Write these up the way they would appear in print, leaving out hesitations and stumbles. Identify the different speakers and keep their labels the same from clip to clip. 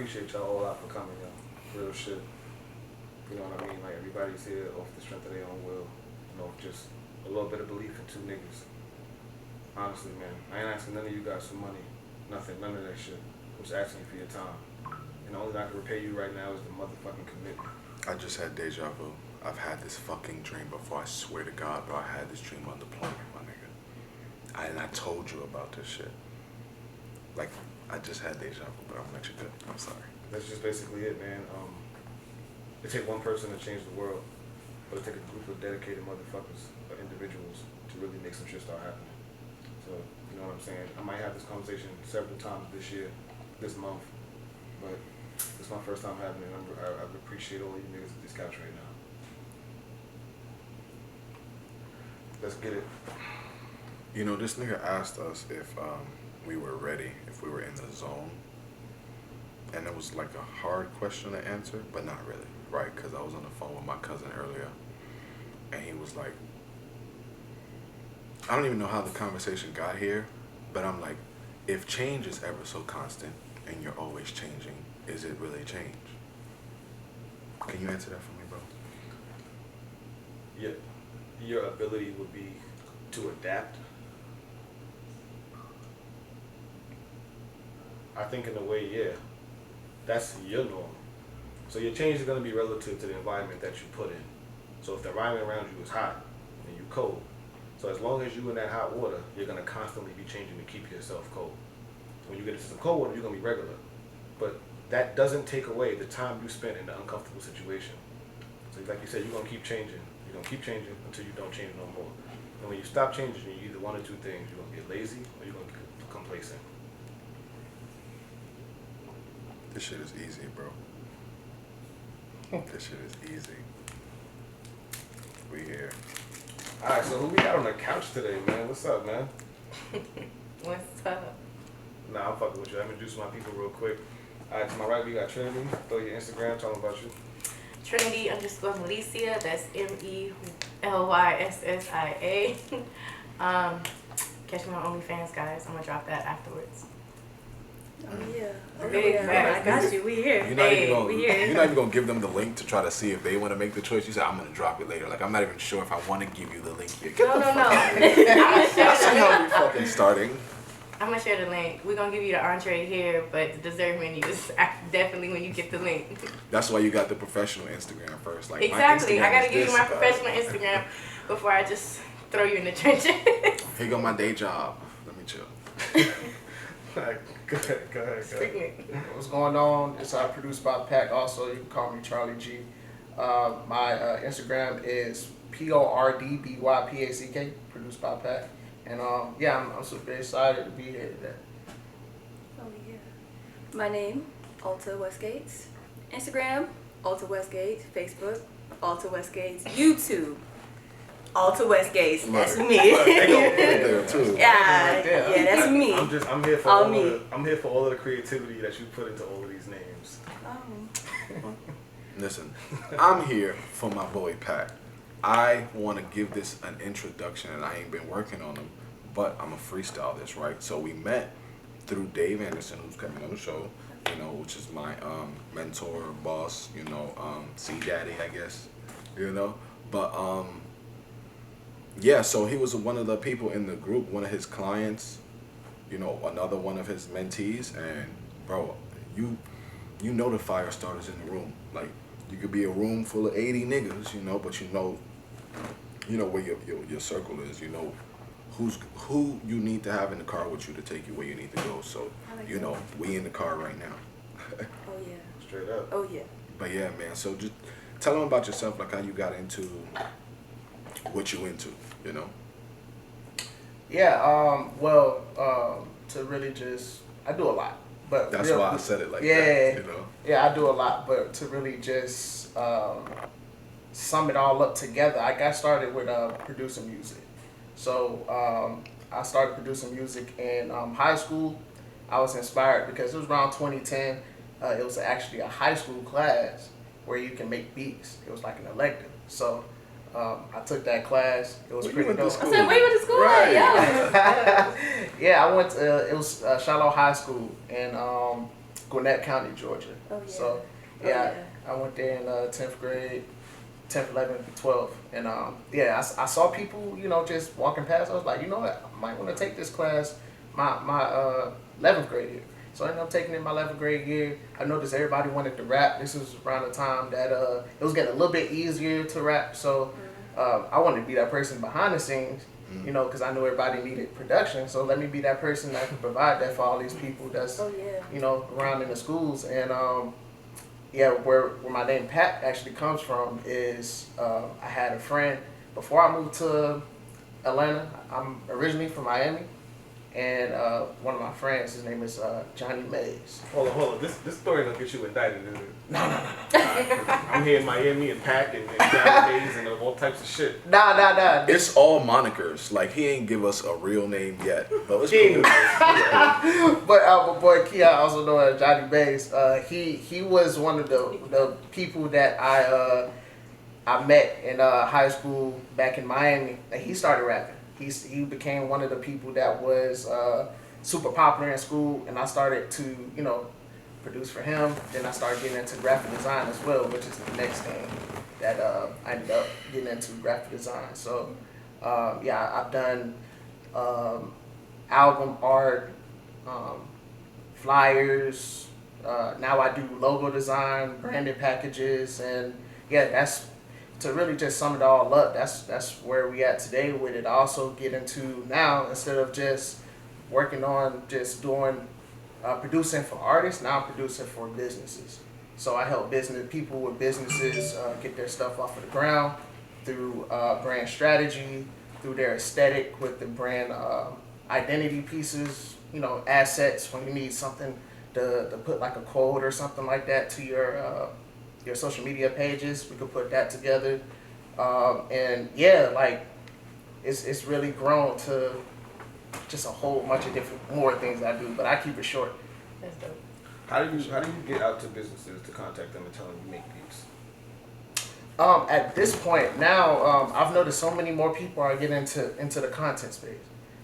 Speaker 1: appreciate y'all all out for coming, yo. Real shit. You know what I mean? Like, everybody's here off the strength of their own will. You know, just a little bit of belief in two niggas. Honestly, man. I ain't asking none of you guys for money. Nothing, none of that shit. I'm just asking you for your time. And the only thing I can repay you right now is the motherfucking commitment.
Speaker 2: I just had deja vu. I've had this fucking dream before. I swear to God, bro. I had this dream on deployment, my nigga. And I told you about this shit. Like, I just had deja vu, but I'm gonna let you go. I'm sorry.
Speaker 1: That's just basically it, man. It take one person to change the world, but it take a group of dedicated motherfuckers or individuals to really make some shit start happening. So, you know what I'm saying? I might have this conversation several times this year, this month, but it's my first time having it. I appreciate all you niggas at this couch right now. Let's get it.
Speaker 2: You know, this nigga asked us if we were ready, if we were in the zone. And it was like a hard question to answer, but not really, right? Because I was on the phone with my cousin earlier, and he was like, I don't even know how the conversation got here, but I'm like, if change is ever so constant and you're always changing, is it really change? Can you answer that for me, bro?
Speaker 1: Yeah. Your ability would be to adapt. I think in a way, yeah. That's your norm. So your change is going to be relative to the environment that you put in. So if the environment around you is hot and you cold, so as long as you're in that hot water, you're going to constantly be changing to keep yourself cold. When you get into some cold water, you're going to be regular. But that doesn't take away the time you spent in the uncomfortable situation. So like you said, you're going to keep changing. You're going to keep changing until you don't change no more. And when you stop changing, you're either one or two things. You're going to get lazy or you're going to get complacent.
Speaker 2: This shit is easy, bro. This shit is easy. We here.
Speaker 1: Alright, so who we got on the couch today, man? What's up, man?
Speaker 3: What's up?
Speaker 1: Nah, I'm fucking with you. I'm gonna introduce my people real quick. Alright, to my right, we got Trinity. Throw your Instagram, tell them about you.
Speaker 3: Trinity_Melicia, that's Melyssia. Catch me on OnlyFans, guys. I'm gonna drop that afterwards.
Speaker 4: Oh yeah.
Speaker 3: Big
Speaker 4: I got you. We here.
Speaker 2: You're not,
Speaker 3: Hey,
Speaker 2: you're not even gonna give them the link to try to see if they want to make the choice. You said I'm gonna drop it later. Like I'm not even sure if I want to give you the link here.
Speaker 3: No. I'm gonna share
Speaker 2: I see
Speaker 3: the
Speaker 2: how
Speaker 3: link.
Speaker 2: we fucking starting.
Speaker 3: I'm gonna share the link. We're gonna give you the entree here, but the dessert menu is definitely when you get the link.
Speaker 2: That's why you got the professional Instagram first. Like
Speaker 3: Exactly.
Speaker 2: my Instagram
Speaker 3: I gotta
Speaker 2: is
Speaker 3: give you
Speaker 2: this,
Speaker 3: my
Speaker 2: guys.
Speaker 3: professional Instagram before I just throw you in the trenches.
Speaker 2: Here go my day job. Let me chill.
Speaker 1: Alright, go ahead.
Speaker 5: What's going on? It's produced by Pac. Also, you can call me Charlie G. My Instagram is PORDBYPACK, produced by Pac. And yeah, I'm super excited to be here today.
Speaker 4: Oh yeah. My name, Alta Westgates. Instagram, Alta Westgates. Facebook, Alta Westgates. YouTube, Alta Westgates. That's me.
Speaker 2: There too.
Speaker 4: Yeah, that's me.
Speaker 1: I'm here for I'm here for all of the creativity that you put into all of these names.
Speaker 2: Listen, I'm here for my boy Pat. I want to give this an introduction, and I ain't been working on them, but I'm a freestyle this, right? So we met through Dave Anderson, who's coming on the show, you know, which is my mentor, boss, you know, C Daddy, I guess, you know. But yeah, so he was one of the people in the group, one of his clients, you know, another one of his mentees, and bro, you know the fire starters in the room. Like, you could be a room full of 80 niggas, you know, but you know where your circle is. You know who you need to have in the car with you to take you where you need to go. So, you know, we in the car right now.
Speaker 4: Oh yeah.
Speaker 1: Straight up.
Speaker 4: Oh yeah.
Speaker 2: But yeah, man. So just tell them about yourself, like how you got into what you into, you know.
Speaker 5: Yeah. To really just, I do a lot. But
Speaker 2: that's why I said it like that, you know?
Speaker 5: Yeah, I do a lot, but to really just sum it all up together, I got started with producing music. So I started producing music in high school. I was inspired because it was around 2010. It was actually a high school class where you can make beats. It was like an elective. So I took that class. It was pretty dope.
Speaker 4: I said, where you went to school?
Speaker 2: Right.
Speaker 4: Yeah.
Speaker 5: Yeah, I went to, it was Shiloh High School, and Gwinnett County, Georgia.
Speaker 4: Oh, yeah.
Speaker 5: So, yeah, I went there in 10th grade, 10th, 11th, 12th. And, I saw people, just walking past. I was like, you know what? I might want to take this class my 11th grade year. So I ended up taking it my 11th grade year. I noticed everybody wanted to rap. This was around the time that it was getting a little bit easier to rap. So I wanted to be that person behind the scenes, because I knew everybody needed production. So let me be that person that can provide that for all these people that's, around in the schools. And where my name Pat actually comes from is I had a friend before I moved to Atlanta. I'm originally from Miami. And one of my friends, his name is Johnny Mays.
Speaker 1: Hold on. This story don't get you indicted, is it?
Speaker 5: No.
Speaker 1: I'm here in Miami and Pac and Johnny Mays and all types of shit.
Speaker 5: Nah.
Speaker 2: It's all monikers. Like, he ain't give us a real name yet. But it's
Speaker 1: He
Speaker 2: cool.
Speaker 5: But my boy Kia, also known as Johnny Mays, he was one of the people that I met in high school back in Miami. And he started rapping. He became one of the people that was super popular in school, and I started to, produce for him. Then I started getting into graphic design as well, which is the next thing that I ended up getting into, graphic design. So, I've done album art, flyers. Now I do logo design, branded packages, and that's. To really just sum it all up, that's where we at today with it. I also get into now, instead of just working on just doing producing for artists, now I'm producing for businesses. So I help people with businesses get their stuff off of the ground through brand strategy, through their aesthetic with the brand identity pieces, assets when you need something to put like a quote or something like that to your social media pages. We could put that together, it's really grown to just a whole bunch of more things I do, but I keep it short.
Speaker 3: That's dope.
Speaker 1: How do you get out to businesses to contact them and tell them you make beats?
Speaker 5: At this point now, I've noticed so many more people are getting into the content space.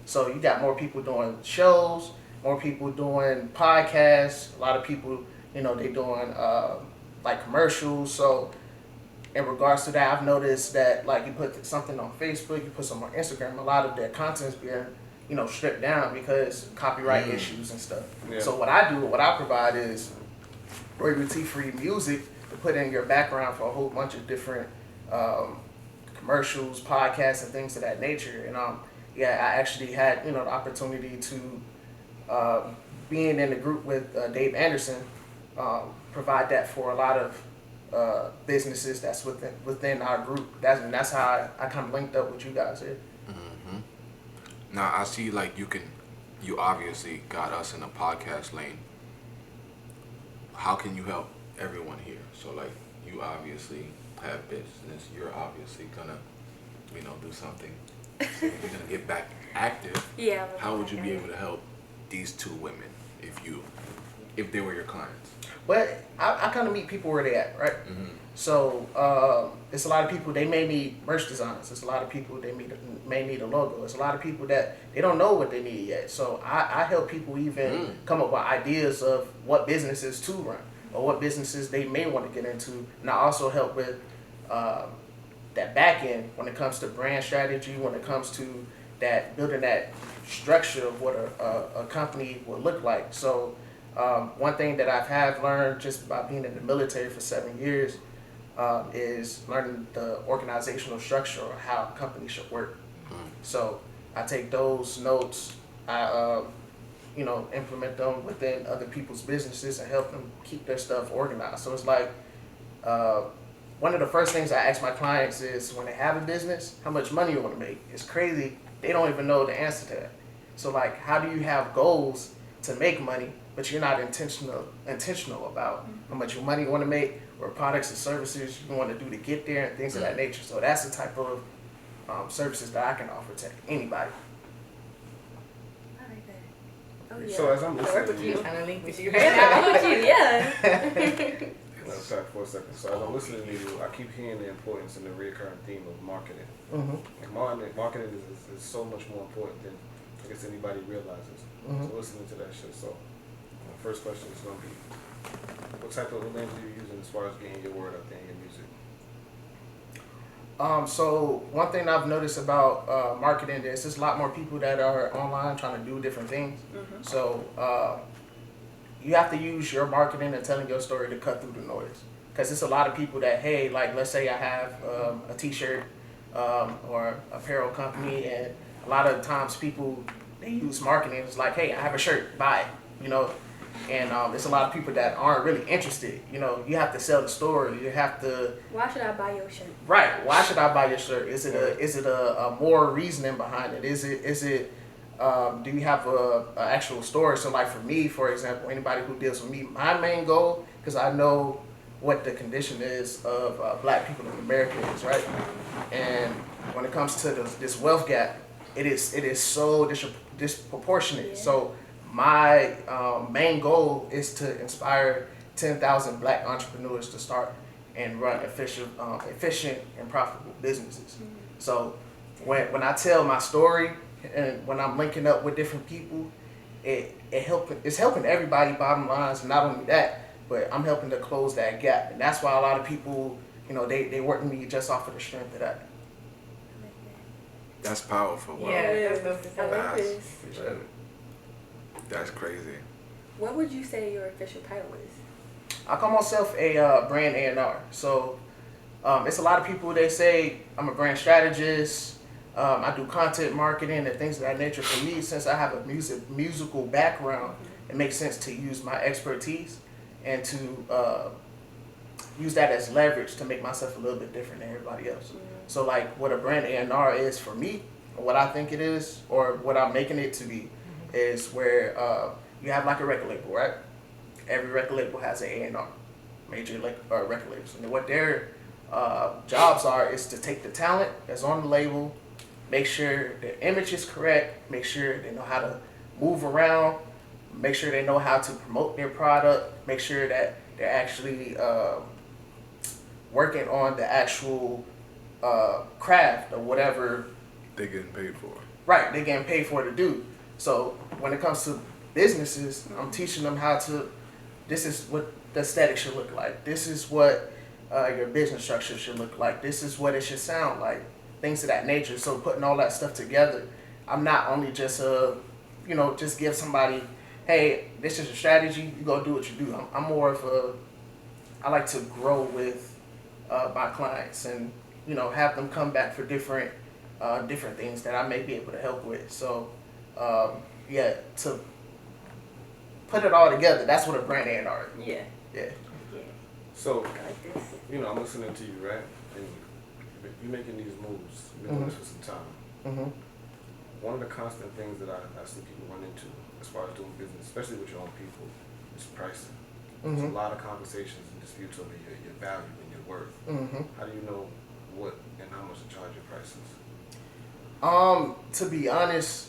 Speaker 5: So you got more people doing shows, more people doing podcasts, a lot of people, they doing like commercials. So in regards to that, I've noticed that like you put something on Facebook, you put something on Instagram, a lot of their content's being, stripped down because copyright issues and stuff.
Speaker 1: Yeah.
Speaker 5: So what I provide is royalty-free music to put in your background for a whole bunch of different commercials, podcasts, and things of that nature. And I actually had the opportunity to being in the group with Dave Anderson. Provide that for a lot of businesses that's within our group. That's how I kind of linked up with you guys here.
Speaker 2: Mm-hmm. Now I see like you obviously got us in a podcast lane. How can you help everyone here? So like you obviously have business. You're obviously gonna do something. So you're gonna get back active.
Speaker 4: Yeah.
Speaker 2: How would you be able to help these two women if they were your clients?
Speaker 5: But I kind of meet people where they at, right?
Speaker 2: Mm-hmm.
Speaker 5: So it's a lot of people, they may need merch designs. It's a lot of people, they may need a logo. It's a lot of people that they don't know what they need yet. So I help people even come up with ideas of what businesses to run or what businesses they may want to get into. And I also help with that back end when it comes to brand strategy, when it comes to that building that structure of what a company will look like. So one thing that I've learned just by being in the military for 7 years is learning the organizational structure or how a company should work. So I take those notes, I implement them within other people's businesses and help them keep their stuff organized. So it's like one of the first things I ask my clients is when they have a business, how much money you want to make? It's crazy. They don't even know the answer to that. So like, how do you have goals to make money, but you're not intentional about how much money you want to make or products and services you want to do to get there and things of that nature. So that's the type of services that I can offer to anybody.
Speaker 4: I like that. Oh, yeah.
Speaker 1: So as I'm listening to you,
Speaker 3: Trying to link with you.
Speaker 4: Yeah, with you, yeah.
Speaker 1: sorry for a second. So as I'm listening to you, I keep hearing the importance and the recurring theme of marketing. Like marketing is so much more important than I guess anybody realizes. So listening to that shit. So My first question is going to be, what type of lens are you using as far as getting your word out there in your music?
Speaker 5: So one thing I've noticed about marketing is there's a lot more people that are online trying to do different things. So you have to use your marketing and telling your story to cut through the noise. Because it's a lot of people that, hey, like let's say I have a t-shirt or apparel company, and a lot of times people, they use marketing. It's like, hey, I have a shirt, buy it, you know. And it's a lot of people that aren't really interested. You know, you have to sell the story. You have to.
Speaker 4: Why should I buy your shirt?
Speaker 5: Right. Why should I buy your shirt? Is it a more reasoning behind it? Is it do you have a actual story? So like for me, for example, anybody who deals with me, my main goal, because I know what the condition is of black people in America is, right? And when it comes to this wealth gap, it is so disproportionate.
Speaker 4: Yeah.
Speaker 5: So my main goal is to inspire 10,000 black entrepreneurs to start and run efficient and profitable businesses. So when I tell my story and when I'm linking up with different people, it's helping everybody bottom lines. Not only that, but I'm helping to close that gap. And that's why a lot of people, you know, they work with me just off of the strength of that.
Speaker 2: That's powerful, bro.
Speaker 3: Yeah, that's dope.
Speaker 4: I like
Speaker 2: That's-
Speaker 4: this.
Speaker 1: Appreciate it.
Speaker 2: That's crazy.
Speaker 4: What would you say your official title is?
Speaker 5: I call myself a brand A&R. So it's a lot of people, they say I'm a brand strategist. I do content marketing and things of that nature. For me, since I have a musical background, it makes sense to use my expertise and to use that as leverage to make myself a little bit different than everybody else. So like what a brand A&R is for me, or what I think it is, or what I'm making it to be, is where you have like a record label, right? Every record label has an A&R, major record labels. And what their jobs are is to take the talent that's on the label, make sure the image is correct, make sure they know how to move around, make sure they know how to promote their product, make sure that they're actually working on the actual craft or whatever.
Speaker 2: They getting paid for it.
Speaker 5: Right, they're getting paid for it to do. So when it comes to businesses, I'm teaching them how to, this is what the aesthetic should look like. This is what your business structure should look like. This is what it should sound like. Things of that nature. So putting all that stuff together, I'm not only just just give somebody, hey, this is a strategy, you go do what you do. I'm more of I like to grow with my clients and, you know, have them come back for different things that I may be able to help with. So, to put it all together, that's what a brand A&R is.
Speaker 4: Yeah.
Speaker 5: Yeah.
Speaker 1: So,
Speaker 4: I like this.
Speaker 1: you know, I'm listening to you, right? And you're making these moves. You've been doing this for some time.
Speaker 5: Mm-hmm.
Speaker 1: One of the constant things that I see people run into as far as doing business, especially with your own people, is pricing. There's a lot of conversations and disputes over your value and your worth.
Speaker 5: Mm-hmm.
Speaker 1: How do you know what and how much to charge your prices?
Speaker 5: To be honest,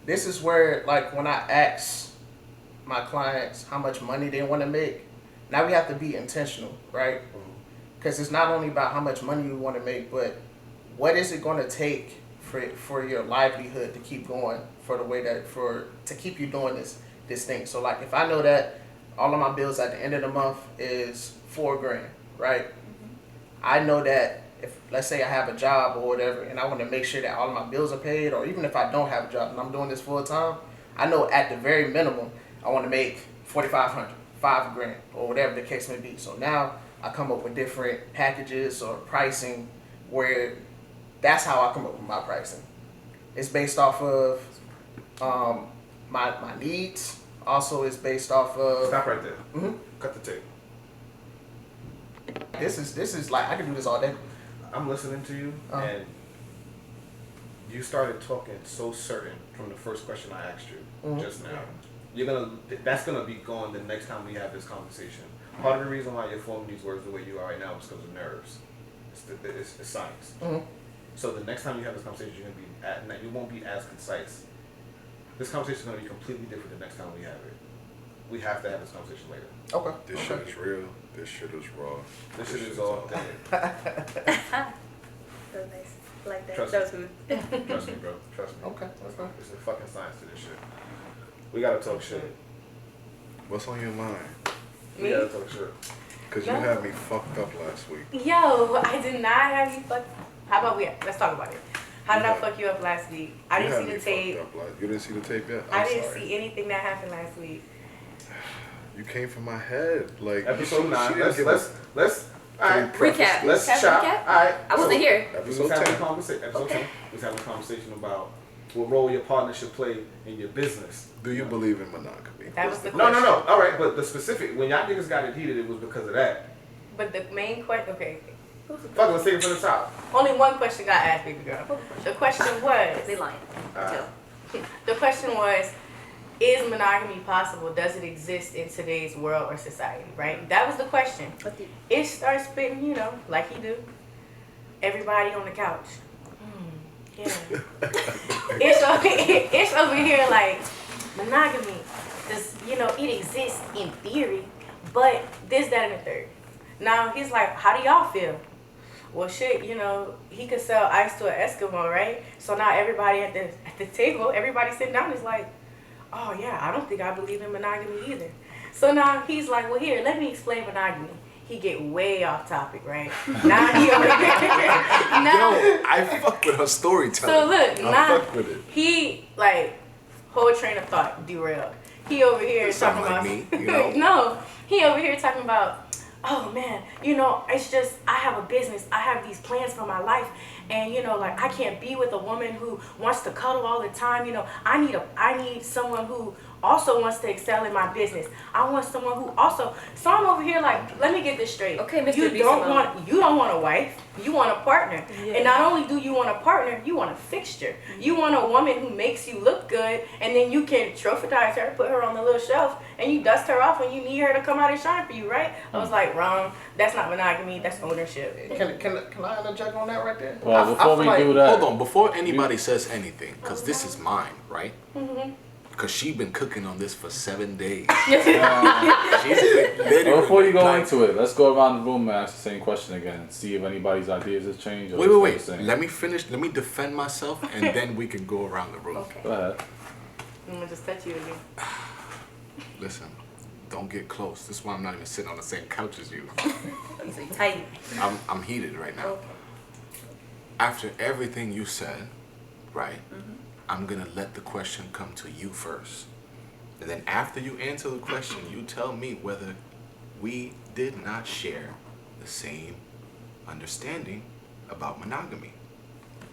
Speaker 5: this is where, like, when I ask my clients how much money they want to make, now we have to be intentional, right? Because it's not only about how much money you want to make, but what is it going to take for your livelihood to keep going, to keep you doing this thing. So like if I know that all of my bills at the end of the month is $4,000, right? I know that if, let's say I have a job or whatever, and I want to make sure that all of my bills are paid, or even if I don't have a job and I'm doing this full time, I know at the very minimum I want to make $4,500, $5,000, or whatever the case may be. So now I come up with different packages or pricing where that's how I come up with my pricing. It's based off of my needs. Also, it's based off of.
Speaker 1: Stop right there.
Speaker 5: Mm-hmm.
Speaker 1: Cut the tape.
Speaker 5: This is like I can do this all day.
Speaker 1: I'm listening to you, and you started talking so certain from the first question I asked you just now. That's gonna be gone the next time we have this conversation. Part of the reason why you're forming these words the way you are right now is because of nerves. It's science.
Speaker 5: Mm-hmm.
Speaker 1: So the next time you have this conversation, you won't be as concise. This conversation is gonna be completely different the next time we have it. We have to have this conversation later.
Speaker 5: Okay.
Speaker 2: This shit is real. This shit is raw.
Speaker 1: This shit is all dead.
Speaker 4: That was nice. I like that.
Speaker 1: Trust
Speaker 4: That was good.
Speaker 1: Trust me, bro. Trust me.
Speaker 5: Okay.
Speaker 1: It's a fucking science to this shit. We gotta talk shit.
Speaker 2: What's on your mind?
Speaker 3: Me?
Speaker 1: Yeah, talk shit.
Speaker 2: Because
Speaker 3: No.
Speaker 2: you had me fucked up last week.
Speaker 3: Yo, I did not have you fucked. How about let's talk about it. How did I
Speaker 2: Yeah.
Speaker 3: fuck you up last week? I
Speaker 2: You
Speaker 3: didn't
Speaker 2: had
Speaker 3: see
Speaker 2: me
Speaker 3: the
Speaker 2: fucked
Speaker 3: tape.
Speaker 2: up you didn't see the tape yet?
Speaker 3: I
Speaker 2: I'm
Speaker 3: didn't
Speaker 2: sorry.
Speaker 3: see anything that happened last week.
Speaker 2: You came from my head. Like,
Speaker 1: Episode
Speaker 2: she
Speaker 1: 9.
Speaker 2: didn't give us
Speaker 1: Let's. All right.
Speaker 6: Recap.
Speaker 1: Let's
Speaker 6: Have a
Speaker 1: chop.
Speaker 6: recap?
Speaker 1: All right.
Speaker 6: I wasn't here.
Speaker 1: We was
Speaker 2: Episode
Speaker 1: having a
Speaker 2: 10.
Speaker 1: conversation. Episode
Speaker 6: Okay.
Speaker 1: 10. We was having a conversation about what role your partner should play in your business.
Speaker 2: Do you believe in monogamy?
Speaker 3: That was the
Speaker 1: No.
Speaker 3: question.
Speaker 1: All right, but the specific when y'all niggas got it heated, it was because of that.
Speaker 3: But the main question, okay.
Speaker 1: Fuck, let's take it from the top.
Speaker 3: Only one question got asked, baby girl. The question was,
Speaker 6: They lying.
Speaker 3: the question was, is monogamy possible? Does it exist in today's world or society? Right? That was the question. It starts spitting, like he do. Everybody on the couch. Yeah. it's over here like monogamy. Does it exists in theory, but this, that, and the third. Now he's like, how do y'all feel? Well, shit, he could sell ice to an Eskimo, right? So now everybody at the table, everybody sitting down is like, oh yeah, I don't think I believe in monogamy either. So now he's like, well, here, let me explain monogamy. He get way off topic, right? Now he over here.
Speaker 2: Yo, I fuck with her storytelling.
Speaker 3: So look,
Speaker 2: I
Speaker 3: now
Speaker 2: fuck with it.
Speaker 3: he whole train of thought derailed. He over here
Speaker 2: Sound
Speaker 3: talking
Speaker 2: like
Speaker 3: about
Speaker 2: me, you know?
Speaker 3: No, he over here talking about, oh man, it's just I have a business. I have these plans for my life, and I can't be with a woman who wants to cuddle all the time. I need someone who also wants to excel in my business. I want someone who also. So I'm over here like, let me get this straight.
Speaker 6: Okay, Mr.
Speaker 3: You don't want a wife. You want a partner.
Speaker 6: Yeah.
Speaker 3: And not only do you want a partner, you want a fixture. You want a woman who makes you look good, and then you can trophize her, put her on the little shelf, and you dust her off when you need her to come out and shine for you, right? I was like, wrong. That's not monogamy. That's ownership.
Speaker 5: Can I interject on that right there?
Speaker 7: Well, before we
Speaker 5: feel
Speaker 7: do that,
Speaker 2: Hold on, before anybody says anything, because this is mine, right?
Speaker 3: Mm-hmm.
Speaker 2: Because she been cooking on this for 7 days.
Speaker 7: before you go into it, let's go around the room and ask the same question again and see if anybody's ideas has changed. Or
Speaker 2: Wait.
Speaker 7: it's the same.
Speaker 2: Let me finish. Let me defend myself, and then we can go around the room.
Speaker 6: Okay.
Speaker 7: Go ahead.
Speaker 3: I'm gonna just touch you again.
Speaker 2: Listen, don't get close. This is why I'm not even sitting on the same couch as you.
Speaker 6: So you tight.
Speaker 2: I'm heated right now.
Speaker 6: Okay.
Speaker 2: After everything you said, right?
Speaker 6: Mm-hmm.
Speaker 2: I'm gonna let the question come to you first. And then after you answer the question, you tell me whether we did not share the same understanding about monogamy.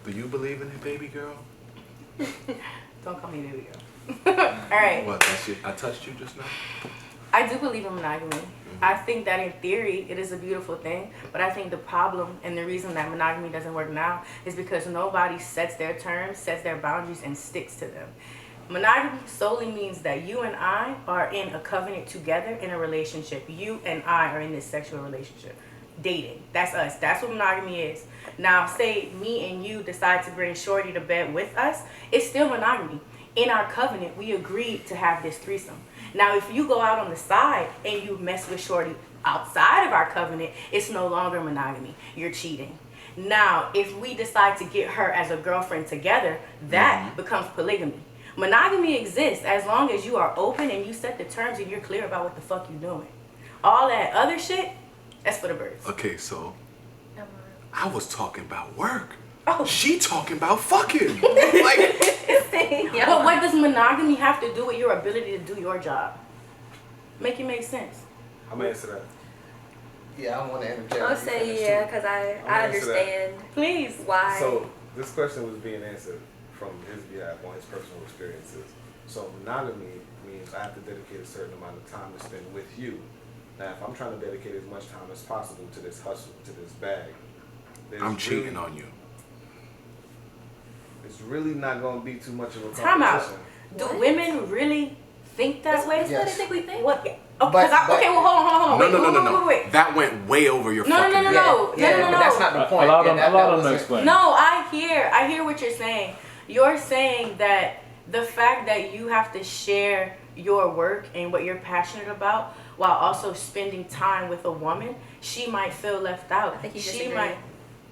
Speaker 2: Do you believe in it, baby girl?
Speaker 3: Don't call me baby girl. All right.
Speaker 2: What, that's it? I touched you just now?
Speaker 3: I do believe in monogamy. I think that in theory it is a beautiful thing, but I think the problem and the reason that monogamy doesn't work now is because nobody sets their terms, sets their boundaries, and sticks to them. Monogamy solely means that you and I are in a covenant together in a relationship. You and I are in this sexual relationship. Dating. That's us. That's what monogamy is. Now, say me and you decide to bring Shorty to bed with us, it's still monogamy. In our covenant, we agreed to have this threesome. Now, if you go out on the side and you mess with Shorty outside of our covenant, it's no longer monogamy. You're cheating. Now, if we decide to get her as a girlfriend together, that becomes polygamy. Monogamy exists as long as you are open and you set the terms and you're clear about what the fuck you're doing. All that other shit, that's for the birds.
Speaker 2: Okay, so I was talking about work.
Speaker 3: Oh.
Speaker 2: She talking about fucking. Like,
Speaker 3: But what does monogamy have to do with your ability to do your job? Make it make sense.
Speaker 1: I'm gonna answer that.
Speaker 5: Yeah, I want to interject.
Speaker 6: I'll say yeah, because I
Speaker 1: answer that.
Speaker 6: understand
Speaker 3: Please.
Speaker 6: why.
Speaker 1: So this question was being answered from his behalf on his personal experiences. So monogamy means I have to dedicate a certain amount of time to spend with you. Now, if I'm trying to dedicate as much time as possible to this hustle, to this bag,
Speaker 2: I'm cheating on you.
Speaker 1: It's really not going to be too much of a
Speaker 3: Time out.
Speaker 1: competition.
Speaker 3: Do
Speaker 6: What?
Speaker 3: women really think that way?
Speaker 6: That's what I
Speaker 5: Yes.
Speaker 6: think we think.
Speaker 3: What?
Speaker 5: But-
Speaker 3: Okay, well, hold on.
Speaker 2: No.
Speaker 3: Wait.
Speaker 2: That went way over your
Speaker 3: No,
Speaker 2: fucking
Speaker 3: no,
Speaker 2: head.
Speaker 3: no.
Speaker 5: But that's not the point.
Speaker 7: Allow
Speaker 5: Yeah,
Speaker 7: them
Speaker 5: that
Speaker 7: to
Speaker 5: wasn't-
Speaker 7: explain.
Speaker 3: No, I hear what you're saying. You're saying that the fact that you have to share your work and what you're passionate about while also spending time with a woman, she might feel left out.
Speaker 6: I think you
Speaker 3: she
Speaker 6: disagree.
Speaker 3: might.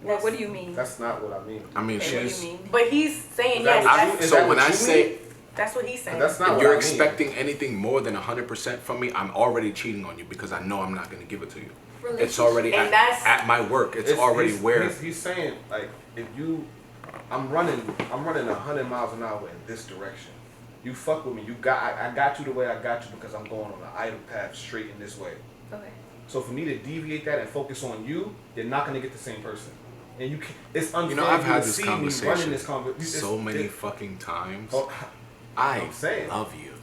Speaker 6: What do you mean?
Speaker 1: That's not what I mean.
Speaker 2: I mean,
Speaker 6: Okay, what do
Speaker 2: she's.
Speaker 6: you mean?
Speaker 3: But he's saying
Speaker 1: Is that
Speaker 3: yes.
Speaker 1: what
Speaker 3: that's-
Speaker 1: Is
Speaker 2: So
Speaker 1: that
Speaker 2: when
Speaker 1: what
Speaker 2: I
Speaker 1: you
Speaker 2: say,
Speaker 1: mean?
Speaker 3: That's what he's saying.
Speaker 1: That's not
Speaker 2: If
Speaker 1: what
Speaker 2: you're
Speaker 1: I mean.
Speaker 2: expecting anything more than 100% from me, I'm already cheating on you because I know I'm not going to give it to you. It's already
Speaker 3: And
Speaker 2: at my work. It's already where.
Speaker 1: He's saying, like, if you, I'm running 100 miles an hour in this direction. You fuck with me. I got you the way I got you because I'm going on an idle path straight in this way.
Speaker 6: Okay.
Speaker 1: So for me to deviate that and focus on you, you're not gonna get the same person. And you can, it's unfair.
Speaker 2: You know, I've
Speaker 1: for you
Speaker 2: had
Speaker 1: to
Speaker 2: this
Speaker 1: see me running
Speaker 2: conversation
Speaker 1: this conversation
Speaker 2: so many fucking times.
Speaker 1: Oh,
Speaker 2: I
Speaker 1: saying.
Speaker 2: love you.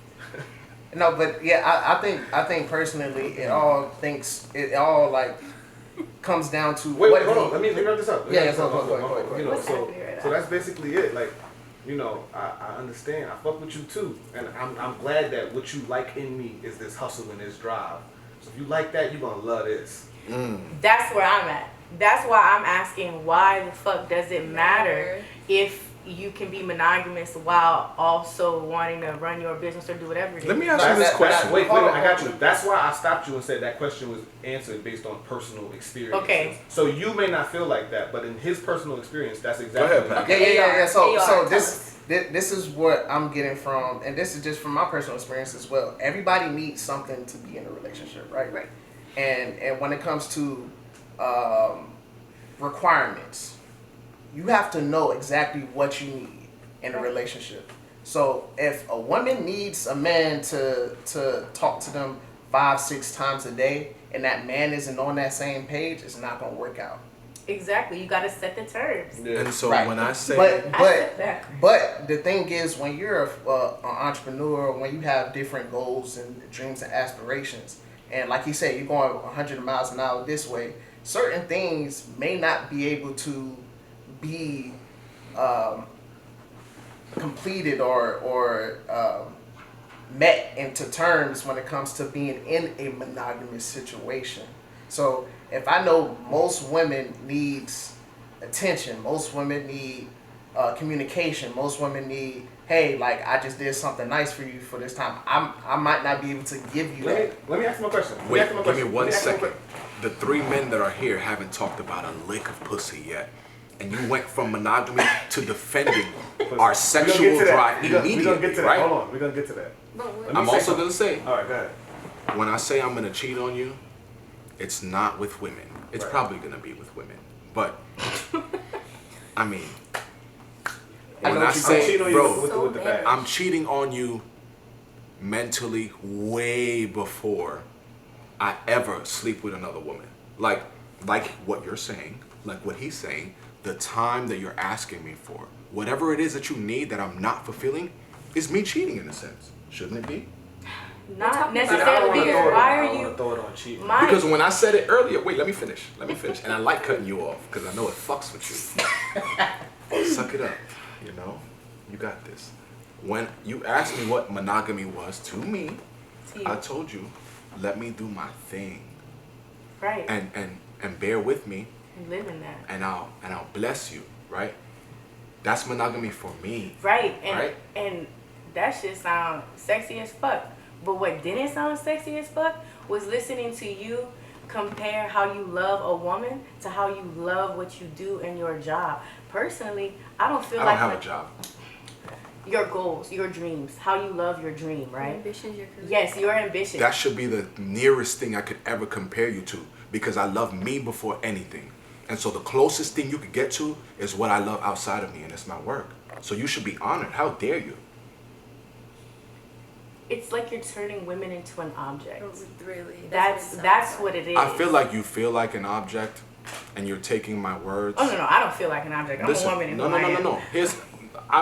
Speaker 5: No, but yeah, I think personally, it all like comes down to
Speaker 1: Wait,
Speaker 5: what
Speaker 1: hold
Speaker 5: he-
Speaker 1: on. Let me wrap this up.
Speaker 5: Yeah, go.
Speaker 1: You know,
Speaker 3: What's
Speaker 1: so
Speaker 3: happening right
Speaker 1: so
Speaker 3: now?
Speaker 1: that's basically it. Like, you know, I understand. I fuck with you too, and I'm glad that what you like in me is this hustle and this drive. So if you like that, you're gonna love this.
Speaker 3: That's where I'm at. That's why I'm asking, why the fuck does it matter if you can be monogamous while also wanting to run your business or do whatever it is?
Speaker 2: Let me ask you this question.
Speaker 1: Wait, I got you. That's why I stopped you and said that question was answered based on personal experience.
Speaker 3: Okay.
Speaker 1: So you may not feel like that, but in his personal experience, that's exactly
Speaker 2: ahead,
Speaker 1: what
Speaker 2: Pat.
Speaker 5: Yeah. So
Speaker 6: AR,
Speaker 5: this is what I'm getting from, and this is just from my personal experience as well. Everybody needs something to be in a relationship, right?
Speaker 6: Right.
Speaker 5: And when it comes to requirements, you have to know exactly what you need in a relationship. So if a woman needs a man to talk to them 5-6 times a day, and that man isn't on that same page, it's not gonna work out.
Speaker 3: Exactly. You got to set the terms.
Speaker 1: Yeah.
Speaker 2: And so
Speaker 5: Right.
Speaker 2: when I say,
Speaker 5: But the thing is, when you're an entrepreneur, when you have different goals and dreams and aspirations, and like you said, you're going 100 miles an hour this way, certain things may not be able to be completed or met into terms when it comes to being in a monogamous situation. So if I know most women needs attention, most women need communication, most women need, hey, like, I just did something nice for you for this time, I might not be able to give you that.
Speaker 1: Let me ask my question.
Speaker 2: wait, give me 1 second. The 3 men that are here haven't talked about a lick of pussy yet. And you went from monogamy to defending our sexual drive
Speaker 1: We're gonna get
Speaker 2: immediately,
Speaker 1: to that.
Speaker 2: right?
Speaker 1: Hold on. We're going to get to that.
Speaker 2: I'm also going to say,
Speaker 1: All right, go ahead.
Speaker 2: when I say I'm going to cheat on you, it's not with women. It's
Speaker 1: Right.
Speaker 2: probably going to be with women. But, I mean,
Speaker 5: I know
Speaker 2: when I
Speaker 5: what you're
Speaker 2: say,
Speaker 1: cheating on you
Speaker 2: bro,
Speaker 1: with the back.
Speaker 2: I'm cheating on you mentally way before I ever sleep with another woman. Like what you're saying, like what he's saying, the time that you're asking me for, whatever it is that you need that I'm not fulfilling, is me cheating in a sense. Shouldn't it be?
Speaker 3: Not
Speaker 6: talking about-
Speaker 3: necessarily, because why
Speaker 1: I
Speaker 3: are
Speaker 1: don't wanna
Speaker 3: you...
Speaker 1: throw it on cheating.
Speaker 3: My-
Speaker 2: Because when I said it earlier, wait, let me finish. And I like cutting you off because I know it fucks with you. Suck it up, you know? You got this. When you asked me what monogamy was to me,
Speaker 3: To you.
Speaker 2: I told you, let me do my thing.
Speaker 3: Right.
Speaker 2: And bear with me,
Speaker 3: Live in that.
Speaker 2: and I'll bless you, right? That's monogamy for me.
Speaker 3: Right. And
Speaker 2: Right?
Speaker 3: and that shit sound sexy as fuck. But what didn't sound sexy as fuck was listening to you compare how you love a woman to how you love what you do in your job. Personally, I don't feel
Speaker 2: I
Speaker 3: like
Speaker 2: don't have a job.
Speaker 3: your goals, your dreams, how you love your dream,
Speaker 6: Your
Speaker 3: right?
Speaker 6: ambitions, your career.
Speaker 3: Yes, your ambition.
Speaker 2: That should be the nearest thing I could ever compare you to because I love me before anything. And so the closest thing you could get to is what I love outside of me, and it's my work. So you should be honored. How dare you?
Speaker 3: It's like you're turning women into an object.
Speaker 6: Really.
Speaker 3: That's what it is.
Speaker 2: I feel like you feel like an object, and you're taking my words.
Speaker 3: Oh no, I don't feel like an object. I'm
Speaker 2: Listen,
Speaker 3: a woman in
Speaker 2: no.
Speaker 3: who I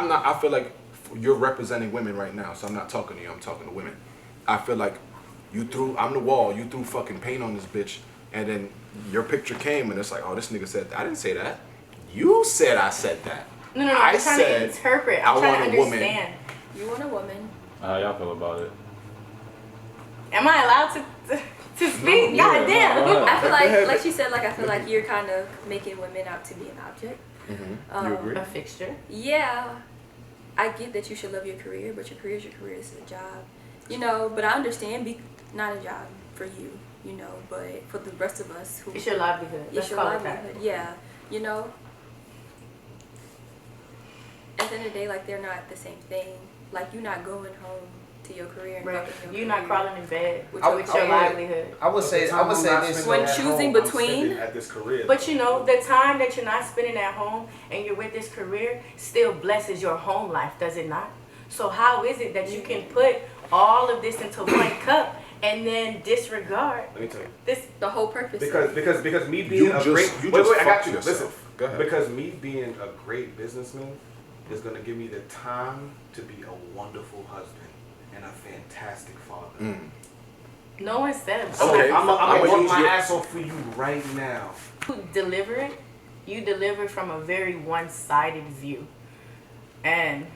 Speaker 3: am.
Speaker 2: I feel like you're representing women right now, so I'm not talking to you. I'm talking to women. I feel like I'm the wall. You threw fucking paint on this bitch, and then your picture came, and it's like, oh, this nigga said I didn't say that. You said I said that.
Speaker 3: No.
Speaker 2: I
Speaker 3: I'm trying
Speaker 2: said
Speaker 3: to interpret.
Speaker 2: I
Speaker 3: I'm trying
Speaker 2: want
Speaker 3: to
Speaker 2: a woman.
Speaker 3: understand.
Speaker 6: You want a woman.
Speaker 7: How y'all feel about it?
Speaker 3: Am I allowed to speak?
Speaker 7: No,
Speaker 3: God damn.
Speaker 7: no.
Speaker 6: I feel like she said, like, I feel like you're kind of making women out to be an object.
Speaker 2: You agree?
Speaker 3: A fixture.
Speaker 6: Yeah, I get that you should love your career, but your career is a job, you know. But I understand, not a job for you, you know, but for the rest of us who
Speaker 3: It's your livelihood. Let's
Speaker 6: it's your
Speaker 3: call it that.
Speaker 6: livelihood, yeah, you know. At the end of the day, like, they're not the same thing. Like, you're not going home to your career and
Speaker 3: Right.
Speaker 6: fucking your
Speaker 3: You're not
Speaker 6: career.
Speaker 3: crawling in bed
Speaker 6: With
Speaker 3: with
Speaker 6: your
Speaker 3: your
Speaker 6: career.
Speaker 3: livelihood.
Speaker 5: I would say this.
Speaker 6: When choosing between-
Speaker 1: at this career.
Speaker 3: But you know, the time that you're not spending at home and you're with this career still blesses your home life, does it not? So how is it that you can put all of this into one cup and then disregard
Speaker 1: Let me tell you.
Speaker 3: this?
Speaker 6: The whole purpose.
Speaker 1: Because me being
Speaker 2: You
Speaker 1: a
Speaker 2: just-
Speaker 1: great
Speaker 2: you
Speaker 1: wait,
Speaker 2: just
Speaker 1: wait, I got
Speaker 2: fucked
Speaker 1: you.
Speaker 2: yourself.
Speaker 1: Listen.
Speaker 2: Go ahead.
Speaker 1: Because me being a great businessman is gonna give me the time to be a wonderful husband and a fantastic father.
Speaker 3: No one said
Speaker 1: So
Speaker 2: Okay.
Speaker 1: I'm
Speaker 2: I'ma
Speaker 1: gonna work
Speaker 2: use
Speaker 1: my
Speaker 2: your-
Speaker 1: ass off for you right now.
Speaker 3: you deliver it. You deliver from a very one-sided view, and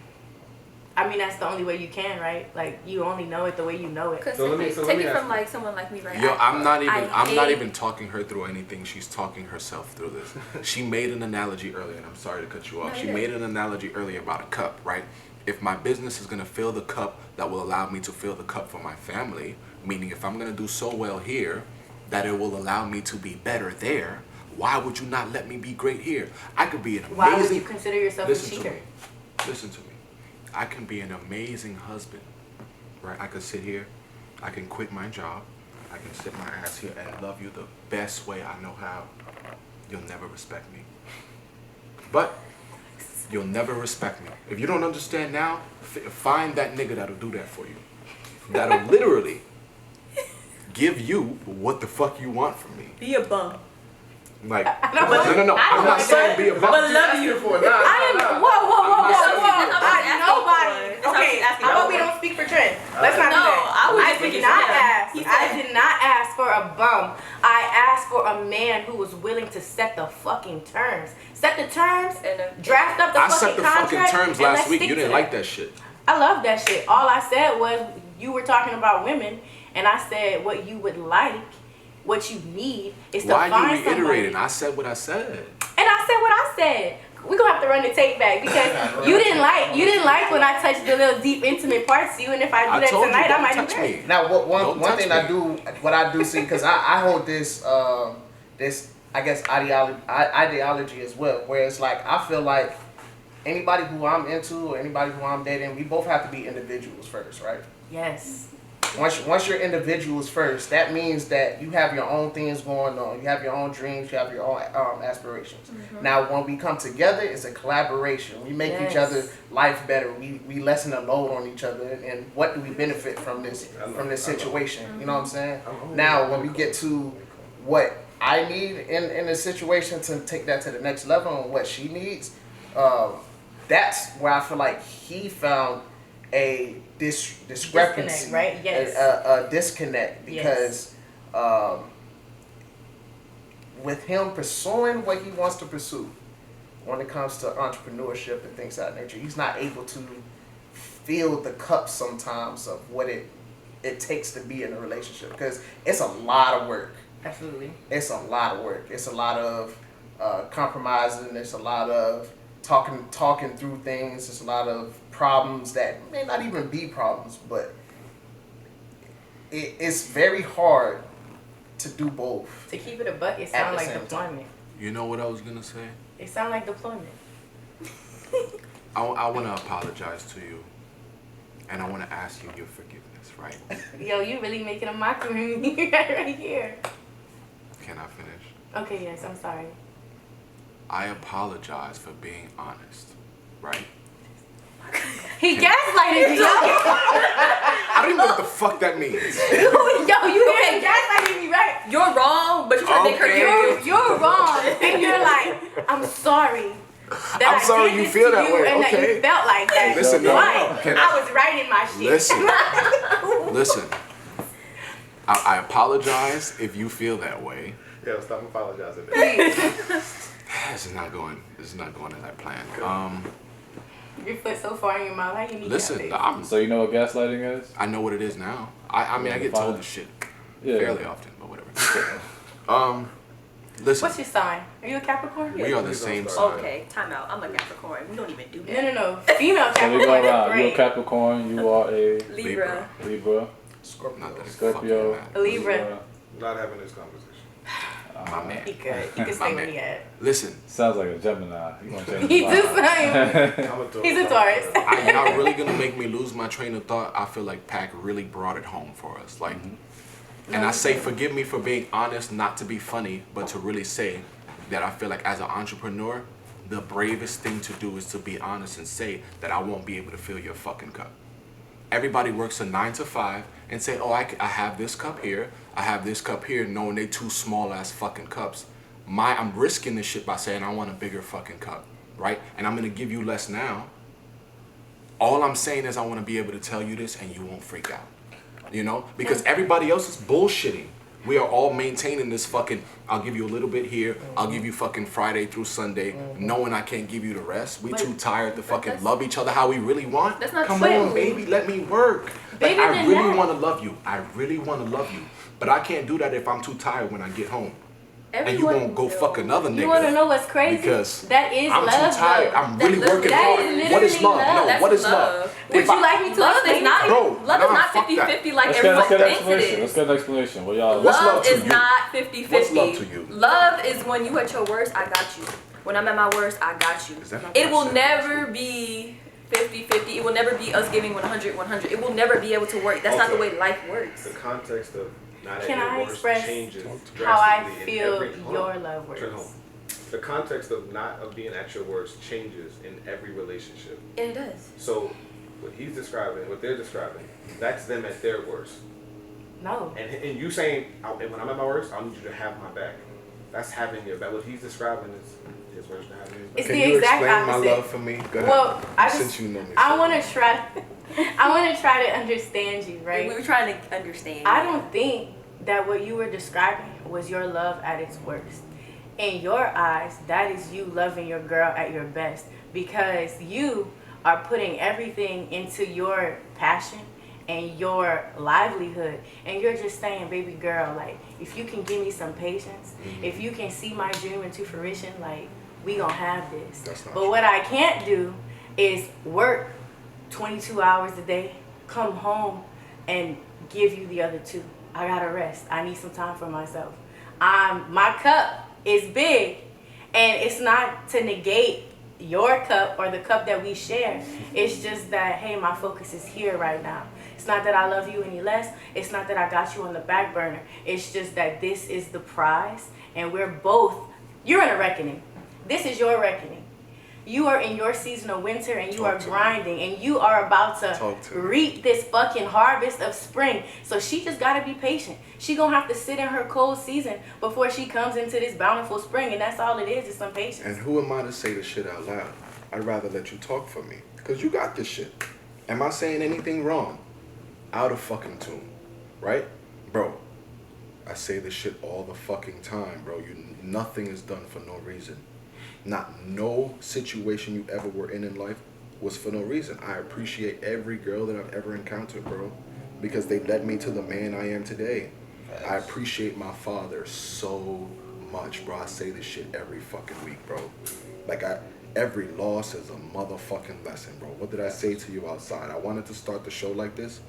Speaker 3: I mean that's the only way you can, right? Like you only know it the way you know it.
Speaker 6: Cause
Speaker 1: So let me-
Speaker 6: take
Speaker 1: so let me
Speaker 6: it
Speaker 1: ask
Speaker 6: from
Speaker 1: you.
Speaker 6: like someone like me, right?
Speaker 2: Yo, I'm not
Speaker 6: hate-
Speaker 2: even talking her through anything. She's talking herself through this. She made an analogy earlier, and I'm sorry to cut you off.
Speaker 6: No,
Speaker 2: She
Speaker 6: you're
Speaker 2: made
Speaker 6: good.
Speaker 2: an analogy earlier about a cup, right? If my business is gonna fill the cup that will allow me to fill the cup for my family, meaning if I'm gonna do so well here that it will allow me to be better there, why would you not let me be great here? I could be an amazing.
Speaker 3: Why would you consider yourself a
Speaker 2: Listen to
Speaker 3: cheater?
Speaker 2: me. Listen to me. I can be an amazing husband, right? I could sit here, I can quit my job, I can sit my ass here and love you the best way I know how. You'll never respect me. But you'll never respect me. If you don't understand now, find that nigga that'll do that for you. That'll literally give you what the fuck you want from me.
Speaker 6: Be a bum.
Speaker 2: Like,
Speaker 3: don't
Speaker 2: no,
Speaker 3: want- I
Speaker 2: I'm
Speaker 3: don't
Speaker 2: not
Speaker 3: want
Speaker 2: saying
Speaker 3: that.
Speaker 2: be a bum.
Speaker 6: But love you.
Speaker 3: I didn't. Whoa!
Speaker 6: asking
Speaker 3: Nobody.
Speaker 6: for.
Speaker 3: Okay,
Speaker 6: Asking
Speaker 3: how about
Speaker 6: for.
Speaker 3: we don't speak for Trent? Let's not do
Speaker 6: No,
Speaker 3: that.
Speaker 6: I was
Speaker 3: I
Speaker 6: just
Speaker 3: did
Speaker 6: thinking
Speaker 3: not
Speaker 6: for him.
Speaker 3: ask.
Speaker 6: He
Speaker 3: I
Speaker 6: said-
Speaker 3: did not ask for a bum. I asked for a man who was willing to set the fucking terms. Set the terms. Draft up the
Speaker 2: I
Speaker 3: fucking
Speaker 2: set the fucking
Speaker 3: contract.
Speaker 2: terms
Speaker 3: and
Speaker 2: last
Speaker 3: let's
Speaker 2: week.
Speaker 3: stick
Speaker 2: You
Speaker 3: to
Speaker 2: didn't like that shit.
Speaker 3: I love that shit. All I said was you were talking about women, and I said what you would like, what you need is to
Speaker 2: Why
Speaker 3: find
Speaker 2: are you reiterating?
Speaker 3: somebody.
Speaker 2: I said what I said.
Speaker 3: And I said what I said. We're gonna have to run the tape back because you didn't like when I touched the little deep intimate parts to you, and if I do that
Speaker 2: told you,
Speaker 3: tonight, I
Speaker 2: don't
Speaker 3: might
Speaker 2: touch
Speaker 3: be ready.
Speaker 2: me.
Speaker 5: Now,
Speaker 2: Don't
Speaker 5: one thing
Speaker 2: touch
Speaker 5: I do see, because I hold this I guess ideology as well, where it's like I feel like anybody who I'm into or anybody who I'm dating, we both have to be individuals first, right?
Speaker 3: Yes.
Speaker 5: Once you're individuals first, that means that you have your own things going on. You have your own dreams. You have your own aspirations. Now, when we come together, it's a collaboration. We make each
Speaker 3: Yes.
Speaker 5: other life better. We lessen the load on each other. And what do we benefit from this situation? You know what I'm saying? Now, when we get to what I need in a situation to take that to the next level and what she needs, that's where I feel like he found a discrepancy,
Speaker 3: Disconnect, right? Yes.
Speaker 5: a disconnect because with him pursuing what he wants to pursue when it comes to entrepreneurship and things of that nature, he's not able to fill the cup sometimes of what it takes to be in a relationship because it's a lot of work.
Speaker 3: Absolutely.
Speaker 5: It's a lot of work. It's a lot of compromising. It's a lot of talking through things. It's a lot of problems that may not even be problems, but it's very hard to do both.
Speaker 3: To keep it a buck, it
Speaker 5: At
Speaker 3: sounds
Speaker 5: the
Speaker 3: like
Speaker 5: same
Speaker 3: deployment.
Speaker 2: You know what I was gonna say?
Speaker 3: It sounds like deployment.
Speaker 2: I want to apologize to you, and I want to ask you your forgiveness, right?
Speaker 3: Yo, you really making a mockery of me right here.
Speaker 2: Can I finish?
Speaker 3: Okay, yes, I'm sorry.
Speaker 2: I apologize for being honest, right?
Speaker 3: He gaslighted you.
Speaker 2: I don't even know what the fuck that means.
Speaker 3: Yo, you hear him gaslighting me, right?
Speaker 6: You're wrong, but you're trying to make her
Speaker 2: Okay.
Speaker 6: guilty.
Speaker 3: You're wrong, and you're like, I'm sorry. That
Speaker 2: I'm sorry
Speaker 3: did
Speaker 2: you
Speaker 3: this
Speaker 2: feel
Speaker 3: to
Speaker 2: that
Speaker 3: you
Speaker 2: way,
Speaker 3: and that
Speaker 2: okay.
Speaker 3: you felt like that.
Speaker 2: Listen, no,
Speaker 3: Why?
Speaker 2: can
Speaker 3: I was writing my shit.
Speaker 2: Listen. I apologize if you feel that way.
Speaker 1: Yeah, stop apologizing.
Speaker 2: This is not going as I planned.
Speaker 3: Your foot so far in your mouth. How you need
Speaker 2: Listen,
Speaker 3: that?
Speaker 7: So you know what gaslighting is?
Speaker 2: I know what it is now. I mean, I get told this shit
Speaker 7: Yeah.
Speaker 2: fairly often, but whatever. Listen,
Speaker 3: What's your sign? Are you a Capricorn?
Speaker 2: we are the same sign.
Speaker 6: Okay, time out. I'm a Capricorn. We don't even do
Speaker 3: No,
Speaker 6: that.
Speaker 3: no. Female
Speaker 7: So we go
Speaker 3: Capricorn is
Speaker 7: around. You're a
Speaker 3: great.
Speaker 7: Capricorn. You are a
Speaker 6: Libra.
Speaker 7: Libra.
Speaker 2: Not that it
Speaker 7: Scorpio.
Speaker 2: fucking matters.
Speaker 3: Libra.
Speaker 1: Not having this conversation.
Speaker 2: My man.
Speaker 3: He could
Speaker 2: My
Speaker 3: stay where
Speaker 2: man.
Speaker 3: he at.
Speaker 2: Listen,
Speaker 7: Sounds like a Gemini. You gonna change
Speaker 3: He
Speaker 7: his mind.
Speaker 3: just like he's a Taurus.
Speaker 2: y'all really gonna make me lose my train of thought. I feel like Pac really brought it home for us. Like, and I say, forgive me for being honest, not to be funny, but to really say that I feel like as an entrepreneur, the bravest thing to do is to be honest and say that I won't be able to fill your fucking cup. Everybody works a 9 to 5 and say, oh, I have this cup here, I have this cup here, knowing they two small ass fucking cups. I'm risking this shit by saying I want a bigger fucking cup, right? And I'm gonna give you less now. All I'm saying is I want to be able to tell you this and you won't freak out, you know? Because everybody else is bullshitting. We are all maintaining this fucking, I'll give you a little bit here, I'll give you fucking Friday through Sunday, knowing I can't give you the rest. We too tired to fucking love each other how we really want.
Speaker 6: That's not
Speaker 2: Come
Speaker 6: true.
Speaker 2: on, baby, let me work. Like,
Speaker 3: Bigger
Speaker 2: I
Speaker 3: than
Speaker 2: really
Speaker 3: that.
Speaker 2: want to love you. I really want to love you. But I can't do that if I'm too tired when I get home. And you won't go fuck another nigga.
Speaker 3: You want to know what's crazy?
Speaker 2: Because
Speaker 3: that is
Speaker 2: I'm
Speaker 3: love.
Speaker 2: too tired.
Speaker 3: Though.
Speaker 2: I'm really
Speaker 6: That's
Speaker 2: working
Speaker 3: that
Speaker 2: hard.
Speaker 3: is
Speaker 2: What is
Speaker 3: literally
Speaker 2: love?
Speaker 3: love.
Speaker 2: No, what is love?
Speaker 6: Love.
Speaker 3: Would you like me to
Speaker 6: Love
Speaker 3: explain
Speaker 6: is not
Speaker 3: it?
Speaker 2: Bro,
Speaker 6: love is
Speaker 2: nah,
Speaker 6: not
Speaker 2: fuck that.
Speaker 6: 50-50 like
Speaker 7: Let's get
Speaker 6: everyone
Speaker 7: an
Speaker 6: thinks
Speaker 7: explanation.
Speaker 6: it
Speaker 7: Let's
Speaker 6: is.
Speaker 7: get an explanation. What y'all?
Speaker 2: What's love
Speaker 6: Love
Speaker 2: to
Speaker 6: is
Speaker 2: you?
Speaker 6: not 50-50.
Speaker 2: What's love to you?
Speaker 6: Love is when you at your worst, I got you. When I'm at my worst, I got you.
Speaker 2: Is that not
Speaker 6: It
Speaker 2: what I
Speaker 6: will
Speaker 2: said?
Speaker 6: never be 50-50. It will never be us giving 100-100. It will never be able to work. That's not the way life works.
Speaker 1: The context of not
Speaker 3: Can
Speaker 1: at
Speaker 3: I
Speaker 1: your worst
Speaker 3: express
Speaker 1: changes
Speaker 3: how I
Speaker 1: drastically in
Speaker 3: feel
Speaker 1: every
Speaker 3: your love
Speaker 1: Turn
Speaker 3: works?
Speaker 1: home. The context of being at your worst changes in every relationship.
Speaker 6: And it does.
Speaker 1: So what he's describing, what they're describing, that's them at their worst.
Speaker 3: No.
Speaker 1: And you saying, when I'm at my worst, I need you to have my back. That's having your back. What he's describing is his worst to having his back.
Speaker 3: It's
Speaker 2: Can
Speaker 3: the
Speaker 2: you
Speaker 3: exact
Speaker 2: explain my
Speaker 3: opposite.
Speaker 2: love for me? Go ahead.
Speaker 3: Well,
Speaker 2: Since you know me.
Speaker 3: I
Speaker 2: so
Speaker 3: want
Speaker 2: well.
Speaker 3: to try. I want to try to understand you, right?
Speaker 6: We were trying to understand.
Speaker 3: I don't think that what you were describing was your love at its worst. In your eyes, that is you loving your girl at your best because you are putting everything into your passion and your livelihood, and you're just saying, baby girl, like, if you can give me some patience, if you can see my dream into fruition, like, we gonna have this.
Speaker 2: That's not
Speaker 3: But
Speaker 2: true.
Speaker 3: what I can't do is work 22 hours a day, come home and give you the other 2. I gotta rest. I need some time for myself. My cup is big, and it's not to negate your cup or the cup that we share. It's just that, hey, my focus is here right now. It's not that I love you any less. It's not that I got you on the back burner. It's just that this is the prize, and you're in a reckoning. This is your reckoning. You are in your season of winter, and you are grinding, and you are about to reap this fucking harvest of spring. So she just gotta be patient. She gonna have to sit in her cold season before she comes into this bountiful spring, and that's all it is some patience.
Speaker 2: And who am I to say this shit out loud? I'd rather let you talk for me. Because you got this shit. Am I saying anything wrong? Out of fucking tune. Right? Bro, I say this shit all the fucking time, bro. Nothing is done for no reason. Not no situation you ever were in life was for no reason. I appreciate every girl that I've ever encountered, bro. Because they led me to the man I am today. I appreciate my father so much, bro. I say this shit every fucking week, bro. Like, every loss is a motherfucking lesson, bro. What did I say to you outside? I wanted to start the show like this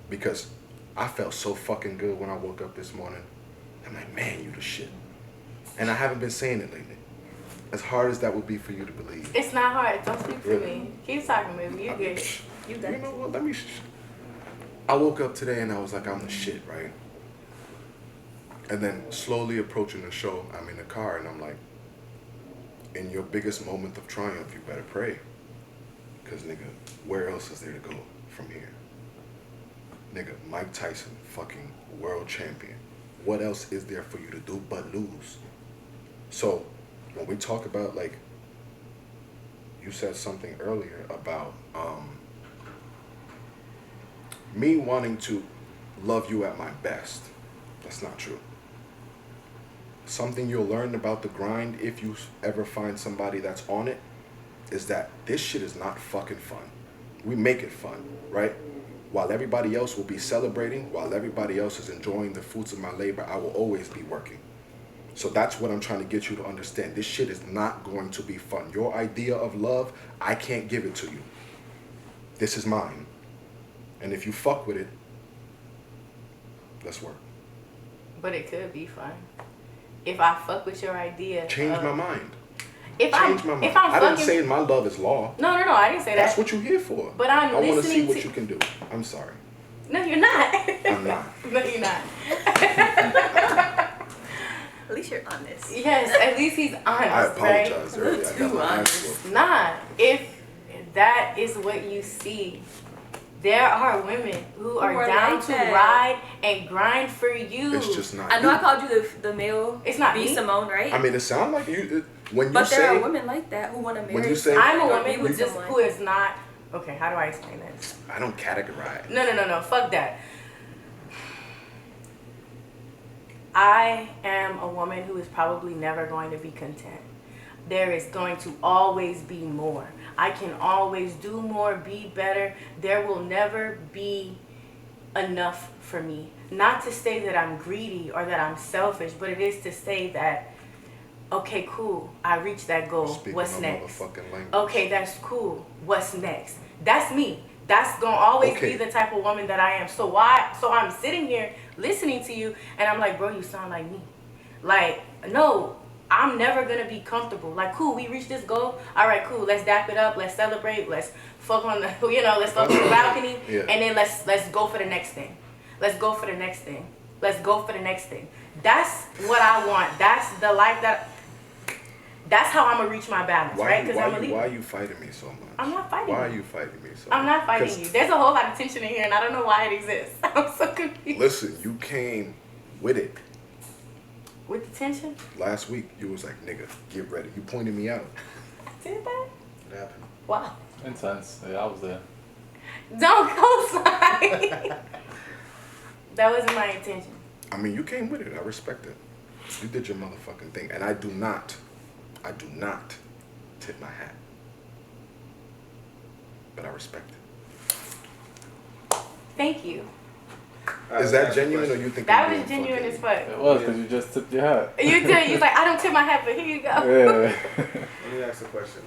Speaker 2: because I felt so fucking good when I woke up this morning. I'm like, man, you the shit. And I haven't been saying it lately. As hard as that would be for you to believe.
Speaker 3: It's not hard. Don't speak for
Speaker 2: Really?
Speaker 3: me. Keep talking, baby. You good. You
Speaker 2: You
Speaker 3: good.
Speaker 2: know what? I woke up today and I was like, I'm the shit, right? And then slowly approaching the show, I'm in the car and I'm like, in your biggest moment of triumph, you better pray. Because, nigga, where else is there to go from here? Nigga, Mike Tyson, fucking world champion. What else is there for you to do but lose? So, when we talk about, like, you said something earlier about me wanting to love you at my best. That's not true. Something you'll learn about the grind if you ever find somebody that's on it is that this shit is not fucking fun. We make it fun, right? While everybody else will be celebrating, while everybody else is enjoying the fruits of my labor, I will always be working. So that's what I'm trying to get you to understand. This shit is not going to be fun. Your idea of love, I can't give it to you. This is mine. And if you fuck with it, let's work.
Speaker 3: But it could be fun. if I fuck with your idea,
Speaker 2: Change my mind.
Speaker 3: If
Speaker 2: Change my mind.
Speaker 3: If I'm
Speaker 2: I didn't
Speaker 3: fucking,
Speaker 2: say my love is law.
Speaker 3: no, I didn't say
Speaker 2: That's
Speaker 3: that.
Speaker 2: what you're here for.
Speaker 3: But I'm
Speaker 2: I want to see
Speaker 3: listening
Speaker 2: what
Speaker 3: to-
Speaker 2: you can do. I'm sorry.
Speaker 3: No, you're not.
Speaker 2: I'm not.
Speaker 3: No, you're not.
Speaker 6: At least you're honest.
Speaker 3: Yes, at least he's honest,
Speaker 2: I
Speaker 3: right?
Speaker 2: apologize earlier. I got
Speaker 6: Too
Speaker 2: my ass
Speaker 6: honest.
Speaker 2: whooped.
Speaker 3: Nah, if that is what you see, there are women who are down
Speaker 6: like
Speaker 3: to
Speaker 6: that.
Speaker 3: ride and grind for you.
Speaker 2: It's just not.
Speaker 6: I know
Speaker 2: you.
Speaker 6: I called you the male
Speaker 3: It's not
Speaker 6: B.
Speaker 3: me.
Speaker 6: Simone, right?
Speaker 2: I mean, it sounds like you. When you
Speaker 6: but
Speaker 2: say
Speaker 6: there are women like that who want to marry.
Speaker 2: when you say-
Speaker 3: I'm a
Speaker 6: or
Speaker 3: woman
Speaker 6: be
Speaker 3: who
Speaker 6: with
Speaker 3: just
Speaker 6: someone.
Speaker 3: who is not. Okay, how do I explain this?
Speaker 2: I don't categorize.
Speaker 3: No. Fuck that. I am a woman who is probably never going to be content. There is going to always be more. I can always do more, be better. There will never be enough for me. Not to say that I'm greedy or that I'm selfish, but it is to say that, okay, cool, I reached that goal.
Speaker 2: Speaking
Speaker 3: What's
Speaker 2: my
Speaker 3: next?
Speaker 2: motherfucking language.
Speaker 3: Okay, that's cool. What's next? That's me. That's gonna always
Speaker 2: Okay.
Speaker 3: be the type of woman that I am. So I'm sitting here listening to you and I'm like, bro, you sound like me. Like, no, I'm never gonna be comfortable. Like, cool, we reached this goal. All right, cool, let's dap it up, let's celebrate, let's fuck on the let's fuck on the balcony,
Speaker 2: Yeah.
Speaker 3: and then let's go for the next thing. Let's go for the next thing. Let's go for the next thing. That's what I want. That's the life that's how I'm gonna reach my balance, right? Because I'm a leader.
Speaker 2: Why are you fighting me so much?
Speaker 3: I'm not fighting
Speaker 2: Why
Speaker 3: you.
Speaker 2: are you fighting me so much?
Speaker 3: I'm not fighting
Speaker 2: 'Cause
Speaker 3: you. There's a whole lot of tension in here, and I don't know why it exists. I'm so confused.
Speaker 2: Listen, you came with it.
Speaker 3: With the tension?
Speaker 2: Last week, you was like, nigga, get ready. You pointed me out.
Speaker 3: Did that?
Speaker 1: What happened?
Speaker 3: Wow.
Speaker 7: Intense. Yeah, I was there.
Speaker 3: Don't co-sign. That wasn't my intention.
Speaker 2: I mean, you came with it. I respect it. You did your motherfucking thing. And I do not tip my hat. But I respect it.
Speaker 3: Thank you.
Speaker 2: Is that genuine or you think
Speaker 3: That
Speaker 2: I'm
Speaker 3: was
Speaker 2: being
Speaker 3: genuine
Speaker 2: fucking-
Speaker 3: as fuck.
Speaker 7: It was because you just tipped your hat.
Speaker 3: You did. You was like, I don't tip my hat, but here you go.
Speaker 7: Yeah.
Speaker 1: Let me ask a question.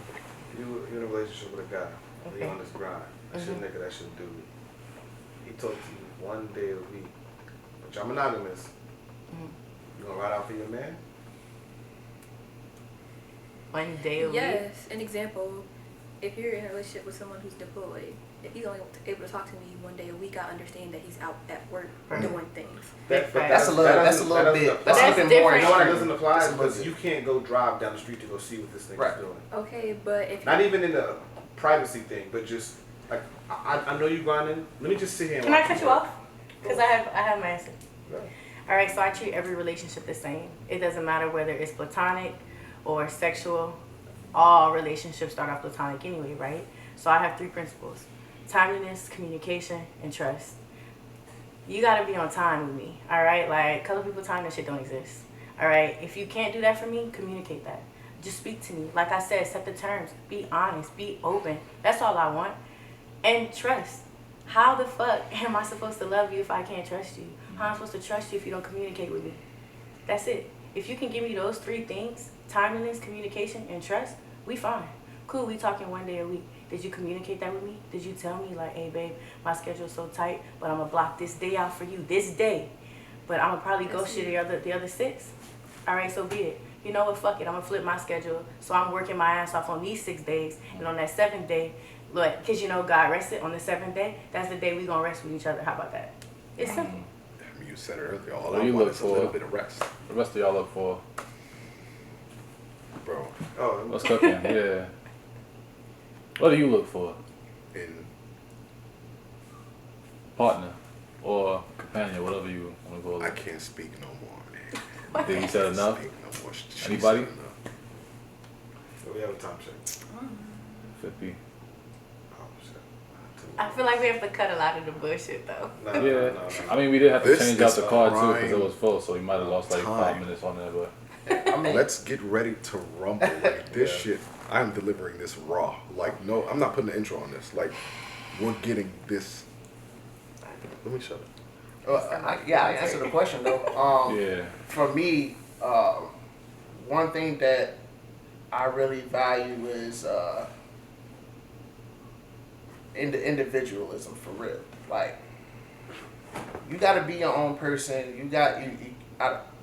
Speaker 1: You in a relationship with a guy.
Speaker 3: Okay.
Speaker 1: You on this grind. That's your nigga. That's your dude. He talks to you 1 day a week. But y'all monogamous. You gonna ride out for your man?
Speaker 3: 1 day a week.
Speaker 6: Yes, an example. If you're in a relationship with someone who's deployed, if he's only able to talk to me 1 day a week, I understand that he's out at work doing things.
Speaker 3: Big
Speaker 1: but
Speaker 3: facts.
Speaker 5: That's a little bit. That's
Speaker 3: That's
Speaker 5: even more.
Speaker 3: different.
Speaker 1: No, that
Speaker 5: extreme.
Speaker 1: doesn't apply
Speaker 5: That's a little
Speaker 1: because
Speaker 5: bit.
Speaker 1: you can't go drive down the street to go see what this nigga's
Speaker 5: Right.
Speaker 1: doing.
Speaker 6: Okay, but if
Speaker 1: Not even in the privacy thing, but just like I know you grinding. Let me just sit here. And
Speaker 3: Can I
Speaker 1: watch
Speaker 3: cut you
Speaker 1: work.
Speaker 3: off? Because I have my answer.
Speaker 1: Yeah.
Speaker 3: All right, so I treat every relationship the same. It doesn't matter whether it's platonic or sexual. All relationships start off platonic anyway, right? So I have 3 principles: timeliness, communication, and trust. You gotta be on time with me, all right? Like, color people time, that shit don't exist. All right, if you can't do that for me, communicate that. Just speak to me. Like I said, set the terms. Be honest. Be open. That's all I want. And trust. How the fuck am I supposed to love you if I can't trust you? How am I supposed to trust you if you don't communicate with me? That's it. If you can give me those 3 things, timeliness, communication, and trust, we fine. Cool, we talking 1 day a week. Did you communicate that with me? Did you tell me like, hey babe, my schedule's so tight, but I'm gonna block this day out for you, this day. But I'm gonna probably go shit the other 6. All right, so be it. You know what, fuck it, I'm gonna flip my schedule. So I'm working my ass off on these 6 days, and on that 7th day, look, cause God rested on the 7th day, that's the day we gonna rest with each other. How about that? It's simple.
Speaker 2: I mean, you said it earlier. All
Speaker 7: What
Speaker 2: I
Speaker 7: do you
Speaker 2: want
Speaker 7: look
Speaker 2: is a
Speaker 7: for?
Speaker 2: little bit of rest.
Speaker 7: The rest of y'all look for
Speaker 2: Bro,
Speaker 1: Oh,
Speaker 7: what's cooking? Yeah. What do you look for?
Speaker 2: in
Speaker 7: Partner or companion, whatever you want to call
Speaker 2: I
Speaker 7: it.
Speaker 2: can't speak no more, man.
Speaker 7: Think you said
Speaker 2: Can't
Speaker 7: enough?
Speaker 2: speak no more. She said
Speaker 7: Anybody?
Speaker 2: enough.
Speaker 1: so we have a time check.
Speaker 7: 50.
Speaker 1: Oh shit.
Speaker 3: I feel like we have to cut a lot of the bullshit though.
Speaker 1: No,
Speaker 7: Yeah.
Speaker 1: no.
Speaker 7: I mean, we did have to
Speaker 2: This
Speaker 7: change out
Speaker 2: is
Speaker 7: the card too because it
Speaker 2: prime
Speaker 7: was full, so we might have lost like 5
Speaker 2: time.
Speaker 7: minutes on there. But
Speaker 5: I mean,
Speaker 2: Let's get ready to rumble. Like this
Speaker 1: Yeah.
Speaker 2: shit, I'm delivering this raw. Like, no, I'm not putting the intro on this. Like, we're getting this. Let me shut up.
Speaker 5: I answered the question though.
Speaker 7: yeah,
Speaker 5: For me, one thing that I really value is individualism for real. Like, you got to be your own person.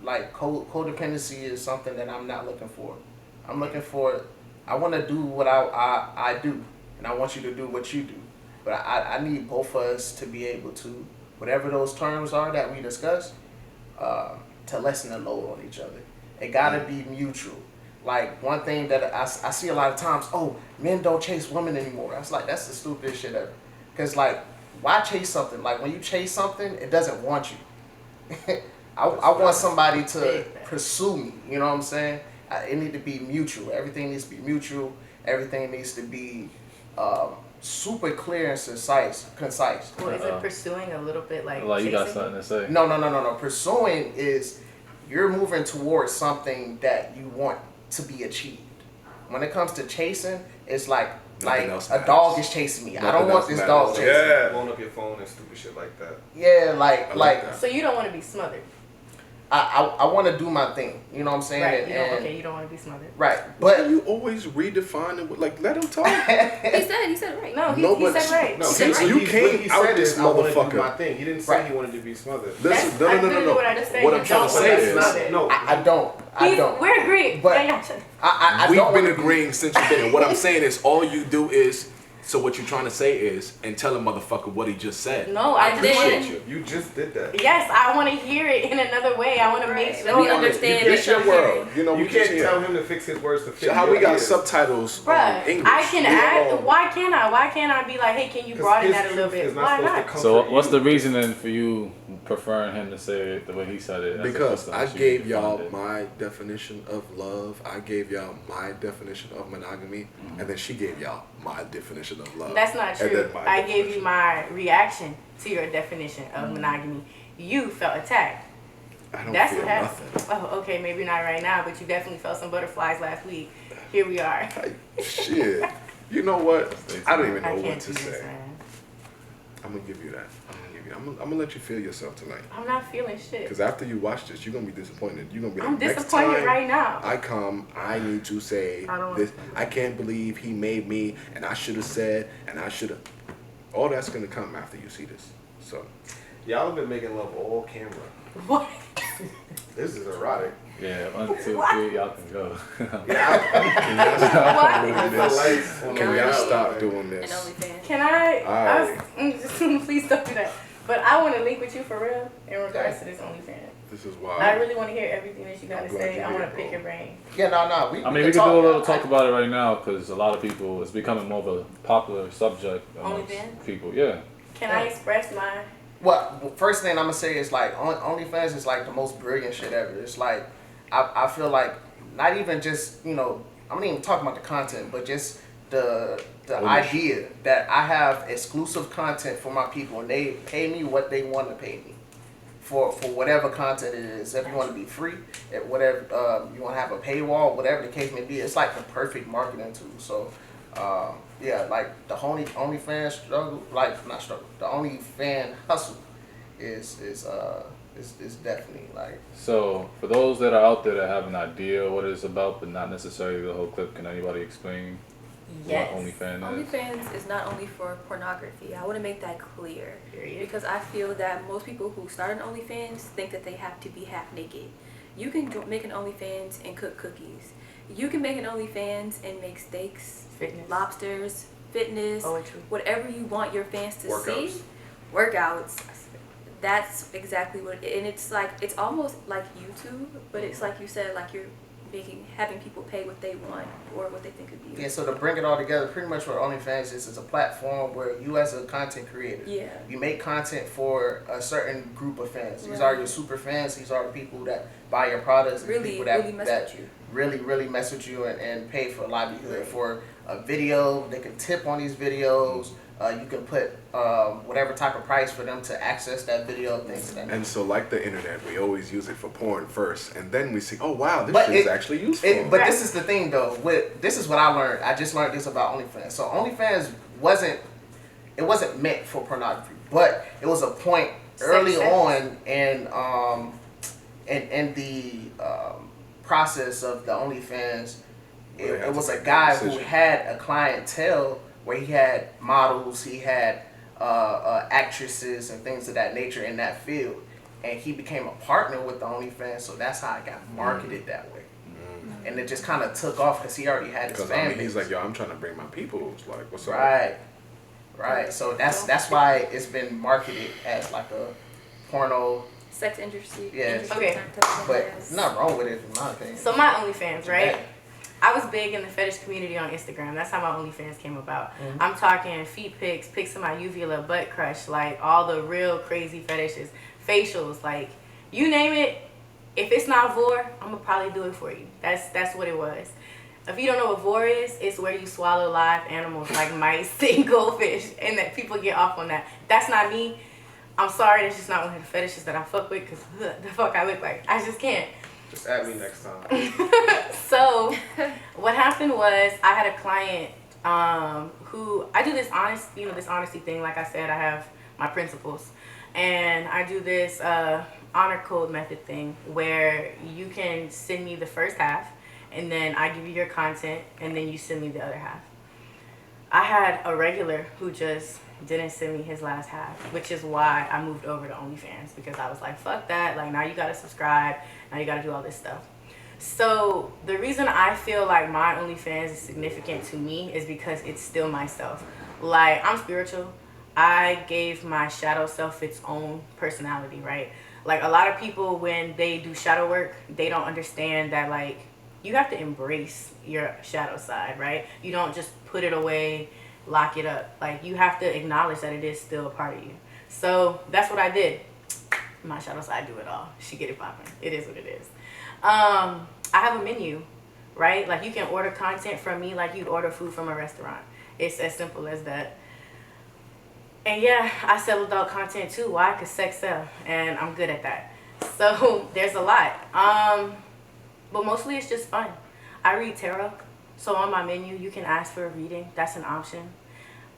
Speaker 5: like codependency is something that I'm not looking for. I'm looking for, I want to do what I do, and I want you to do what you do. But I need both of us to be able to, whatever those terms are that we discuss, to lessen the load on each other. It gotta be mutual. Like, one thing that I see a lot of times, oh, men don't chase women anymore. I was like, that's the stupidest shit ever. Because, like, why chase something? Like, when you chase something, it doesn't want you. I want somebody to pursue me. You know what I'm saying? It need to be mutual. Everything needs to be mutual. Everything needs to be super clear and concise.
Speaker 3: Well, isn't pursuing a little bit like
Speaker 7: you got
Speaker 3: chasing?
Speaker 7: something to say?
Speaker 5: No. Pursuing is you're moving towards something that you want to be achieved. When it comes to chasing, it's like a dog is chasing me. I don't want this dog chasing me.
Speaker 1: Yeah, blowing up your phone and stupid shit like that.
Speaker 5: Yeah, like
Speaker 3: So you don't want to be smothered.
Speaker 5: I want to do my thing. You know what I'm saying?
Speaker 3: Right. You don't want to be smothered.
Speaker 5: Right,
Speaker 2: But
Speaker 5: but
Speaker 2: you always redefine it. Like, let him talk.
Speaker 6: He said right.
Speaker 3: No, he said right.
Speaker 1: No,
Speaker 2: Since
Speaker 1: he
Speaker 2: you
Speaker 1: what
Speaker 2: came
Speaker 1: he
Speaker 2: out
Speaker 1: said
Speaker 2: this
Speaker 1: is, I wanna do
Speaker 2: motherfucker.
Speaker 1: my thing. He didn't say he wanted to be smothered.
Speaker 2: Listen,
Speaker 3: That's
Speaker 2: no.
Speaker 3: literally what I just said.
Speaker 2: What
Speaker 3: You
Speaker 2: I'm trying to
Speaker 3: don't
Speaker 2: say
Speaker 3: want
Speaker 2: is,
Speaker 3: smothered.
Speaker 1: no,
Speaker 5: I don't.
Speaker 3: We're agreed.
Speaker 5: But-
Speaker 3: Yeah, yeah.
Speaker 5: I
Speaker 2: we've
Speaker 5: don't
Speaker 2: been
Speaker 5: wanna be-
Speaker 2: agreeing since you've been here. What I'm saying is, all you do is. So what you're trying to say is, and tell a motherfucker what he just said.
Speaker 3: No, I
Speaker 6: And
Speaker 3: just
Speaker 6: then-
Speaker 3: want.
Speaker 1: You just did that.
Speaker 3: Yes, I want to hear it in another way. I want to make
Speaker 6: Right.
Speaker 3: sure.
Speaker 6: Let me understand.
Speaker 2: It's your world. You know,
Speaker 1: You
Speaker 2: we just
Speaker 1: can't tell
Speaker 2: here.
Speaker 1: him to fix his words to fit
Speaker 2: How
Speaker 1: your
Speaker 2: we got
Speaker 1: ears.
Speaker 2: subtitles
Speaker 3: Bruh,
Speaker 2: on English.
Speaker 3: I can
Speaker 2: We
Speaker 3: add.
Speaker 2: all-
Speaker 3: Why can't I? Why can't I be like, hey, can you
Speaker 1: 'Cause
Speaker 3: broaden
Speaker 1: his
Speaker 3: that a little
Speaker 1: truth
Speaker 3: bit?
Speaker 1: is not
Speaker 3: Why
Speaker 1: supposed to
Speaker 3: not?
Speaker 1: come
Speaker 7: So
Speaker 1: from
Speaker 7: what's
Speaker 1: you.
Speaker 7: the reasoning for you preferring him to say it the way he said it? as
Speaker 2: Because
Speaker 7: opposed to
Speaker 2: I
Speaker 7: how she
Speaker 2: gave y'all
Speaker 7: defined it?
Speaker 2: my definition of love. I gave y'all my definition of monogamy, and then she gave y'all my definition of love.
Speaker 3: That's not
Speaker 2: And
Speaker 3: true.
Speaker 2: then my
Speaker 3: I gave you
Speaker 2: definition.
Speaker 3: my reaction to your definition of monogamy. You felt attacked.
Speaker 2: I don't
Speaker 3: That's
Speaker 2: feel
Speaker 3: what happened.
Speaker 2: nothing.
Speaker 3: Oh, okay, maybe not right now, but you definitely felt some butterflies last week. Here we are.
Speaker 2: Shit. You know what? I don't even
Speaker 3: I
Speaker 2: know what
Speaker 3: can't
Speaker 2: to
Speaker 3: do this,
Speaker 2: say.
Speaker 3: man.
Speaker 2: I'm gonna give you that. I'm gonna let you feel yourself tonight.
Speaker 3: I'm not feeling shit.
Speaker 2: Because after you watch this, you're gonna be disappointed. You're gonna be like,
Speaker 3: I'm
Speaker 2: next
Speaker 3: disappointed
Speaker 2: time
Speaker 3: right now.
Speaker 2: I come, I need to say
Speaker 3: I don't
Speaker 2: this.
Speaker 3: understand.
Speaker 2: I can't believe he made me, and I should have said, and I should have. All that's gonna come after you see this. So
Speaker 1: Y'all have been making love all camera.
Speaker 3: What?
Speaker 1: This is erotic.
Speaker 7: Yeah, 1, 2,
Speaker 3: What?
Speaker 7: 3, y'all can go.
Speaker 3: What?
Speaker 1: The lights on
Speaker 2: can
Speaker 1: the
Speaker 2: we
Speaker 1: out,
Speaker 2: stop
Speaker 1: man.
Speaker 2: doing
Speaker 6: And
Speaker 2: this?
Speaker 6: OnlyFans.
Speaker 3: Can I?
Speaker 2: Alright.
Speaker 3: Please don't do that. But I want to link with you for real in regards to this OnlyFans.
Speaker 2: This is
Speaker 3: I
Speaker 2: why.
Speaker 3: really want to hear everything that you got to
Speaker 2: I'm glad
Speaker 3: say.
Speaker 2: you
Speaker 3: I
Speaker 2: did,
Speaker 3: want to
Speaker 2: bro.
Speaker 3: pick your brain.
Speaker 5: Yeah, no.
Speaker 7: I mean, we can do a little talk about it right now because a lot of people, it's becoming more of a popular subject amongst
Speaker 3: OnlyFans?
Speaker 7: people. Yeah.
Speaker 3: Can I express my?
Speaker 5: Well, first thing I'm gonna say is like OnlyFans is like the most brilliant shit ever. It's like I feel like not even just I'm not even talking about the content, but just the idea that I have exclusive content for my people and they pay me what they want to pay me for whatever content it is. If you want to be free, if whatever you want to have a paywall, whatever the case may be, it's like the perfect marketing tool. So. Yeah, like the OnlyFans struggle, like not struggle, the OnlyFans hustle is definitely like.
Speaker 7: So, for those that are out there that have an idea what it's about, but not necessarily the whole clip, can anybody explain
Speaker 3: Yes.
Speaker 7: what OnlyFans is?
Speaker 6: OnlyFans is not only for pornography. I want to make that clear.
Speaker 3: Period.
Speaker 6: Because I feel that most people who start an OnlyFans think that they have to be half naked. You can make an OnlyFans and cook cookies. You can make an OnlyFans and make steaks,
Speaker 3: Fitness.
Speaker 6: lobsters, fitness,
Speaker 3: Poetry.
Speaker 6: whatever you want your fans to
Speaker 1: Workouts.
Speaker 6: see. Workouts. That's exactly what, and it's like, it's almost like YouTube, but it's like you said, like you're having people pay what they want or what they think would be.
Speaker 5: Yeah, so to bring it all together, pretty much what OnlyFans is a platform where you as a content creator,
Speaker 6: Yeah.
Speaker 5: you make content for a certain group of fans. These
Speaker 6: Right.
Speaker 5: are your super fans. These are the people that buy your products. And
Speaker 6: Really,
Speaker 5: people that,
Speaker 6: really mess
Speaker 5: that
Speaker 6: with you.
Speaker 5: really mess with you and pay for a livelihood.
Speaker 6: Right.
Speaker 5: For a video, they can tip on these videos. You can put whatever type of price for them to access that video, things of that nature.
Speaker 2: And so, like the internet, we always use it for porn first, and then we see, oh wow, this
Speaker 5: But
Speaker 2: shit is
Speaker 5: it-
Speaker 2: actually useful.
Speaker 5: But this is the thing though. This is what I learned. I just learned this about OnlyFans. So OnlyFans wasn't meant for pornography, but it was a point early
Speaker 3: Sex.
Speaker 5: on in the process of the OnlyFans.
Speaker 2: Where they had
Speaker 5: It
Speaker 2: to
Speaker 5: was a
Speaker 2: make that
Speaker 5: guy who
Speaker 2: decision.
Speaker 5: had a clientele where he had models, he had actresses and things of that nature in that field. and he became a partner with the OnlyFans, so that's how it got marketed that way. And it just kind of took off because he already had his
Speaker 2: Because
Speaker 5: fan
Speaker 2: I mean, he's
Speaker 5: base.
Speaker 2: like, yo, I'm trying to bring my people. It's like, what's up?
Speaker 5: Right. So that's why it's been marketed as like a porno,
Speaker 6: Sex industry.
Speaker 5: Yeah.
Speaker 3: Okay.
Speaker 5: but not wrong with it in my opinion.
Speaker 3: So my OnlyFans, right?
Speaker 5: Yeah.
Speaker 3: I was big in the fetish community on Instagram. That's how my OnlyFans came about.
Speaker 5: Mhm.
Speaker 3: I'm talking feet pics, pics of my uvula, butt crush, like all the real crazy fetishes, facials, like you name it. If it's not vor, I'm gonna probably do it for you. That's what it was. If you don't know what vor is, it's where you swallow live animals like mice and goldfish, and that people get off on that. That's not me. I'm sorry, that's just not one of the fetishes that I fuck with, because the fuck I look like. I just can't.
Speaker 1: Just add me next time.
Speaker 3: So what happened was I had a client who I do this this honesty thing. Like I said, I have my principles, and I do this honor code method thing where you can send me the first half, and then I give you your content, and then you send me the other half. I had a regular who just didn't send me his last half, which is why I moved over to OnlyFans, because I was like, fuck that, like now you gotta subscribe, now you gotta do all this stuff. So the reason I feel like my OnlyFans is significant to me is because it's still myself. Like, I'm spiritual. I gave my shadow self its own personality, right? Like, a lot of people, when they do shadow work, they don't understand that, like, you have to embrace your shadow side, right? You don't just put it away, lock it up. Like, you have to acknowledge that it is still a part of you. So that's what I did. My shadow side do it all. She get it popping. It is what it is. I have a menu, right? Like, you can order content from me like you'd order food from a restaurant. It's as simple as that. And yeah, I sell adult content too. Why? Because sex sell, and I'm good at that. So there's a lot. But mostly it's just fun. I read tarot. So on my menu, you can ask for a reading. That's an option.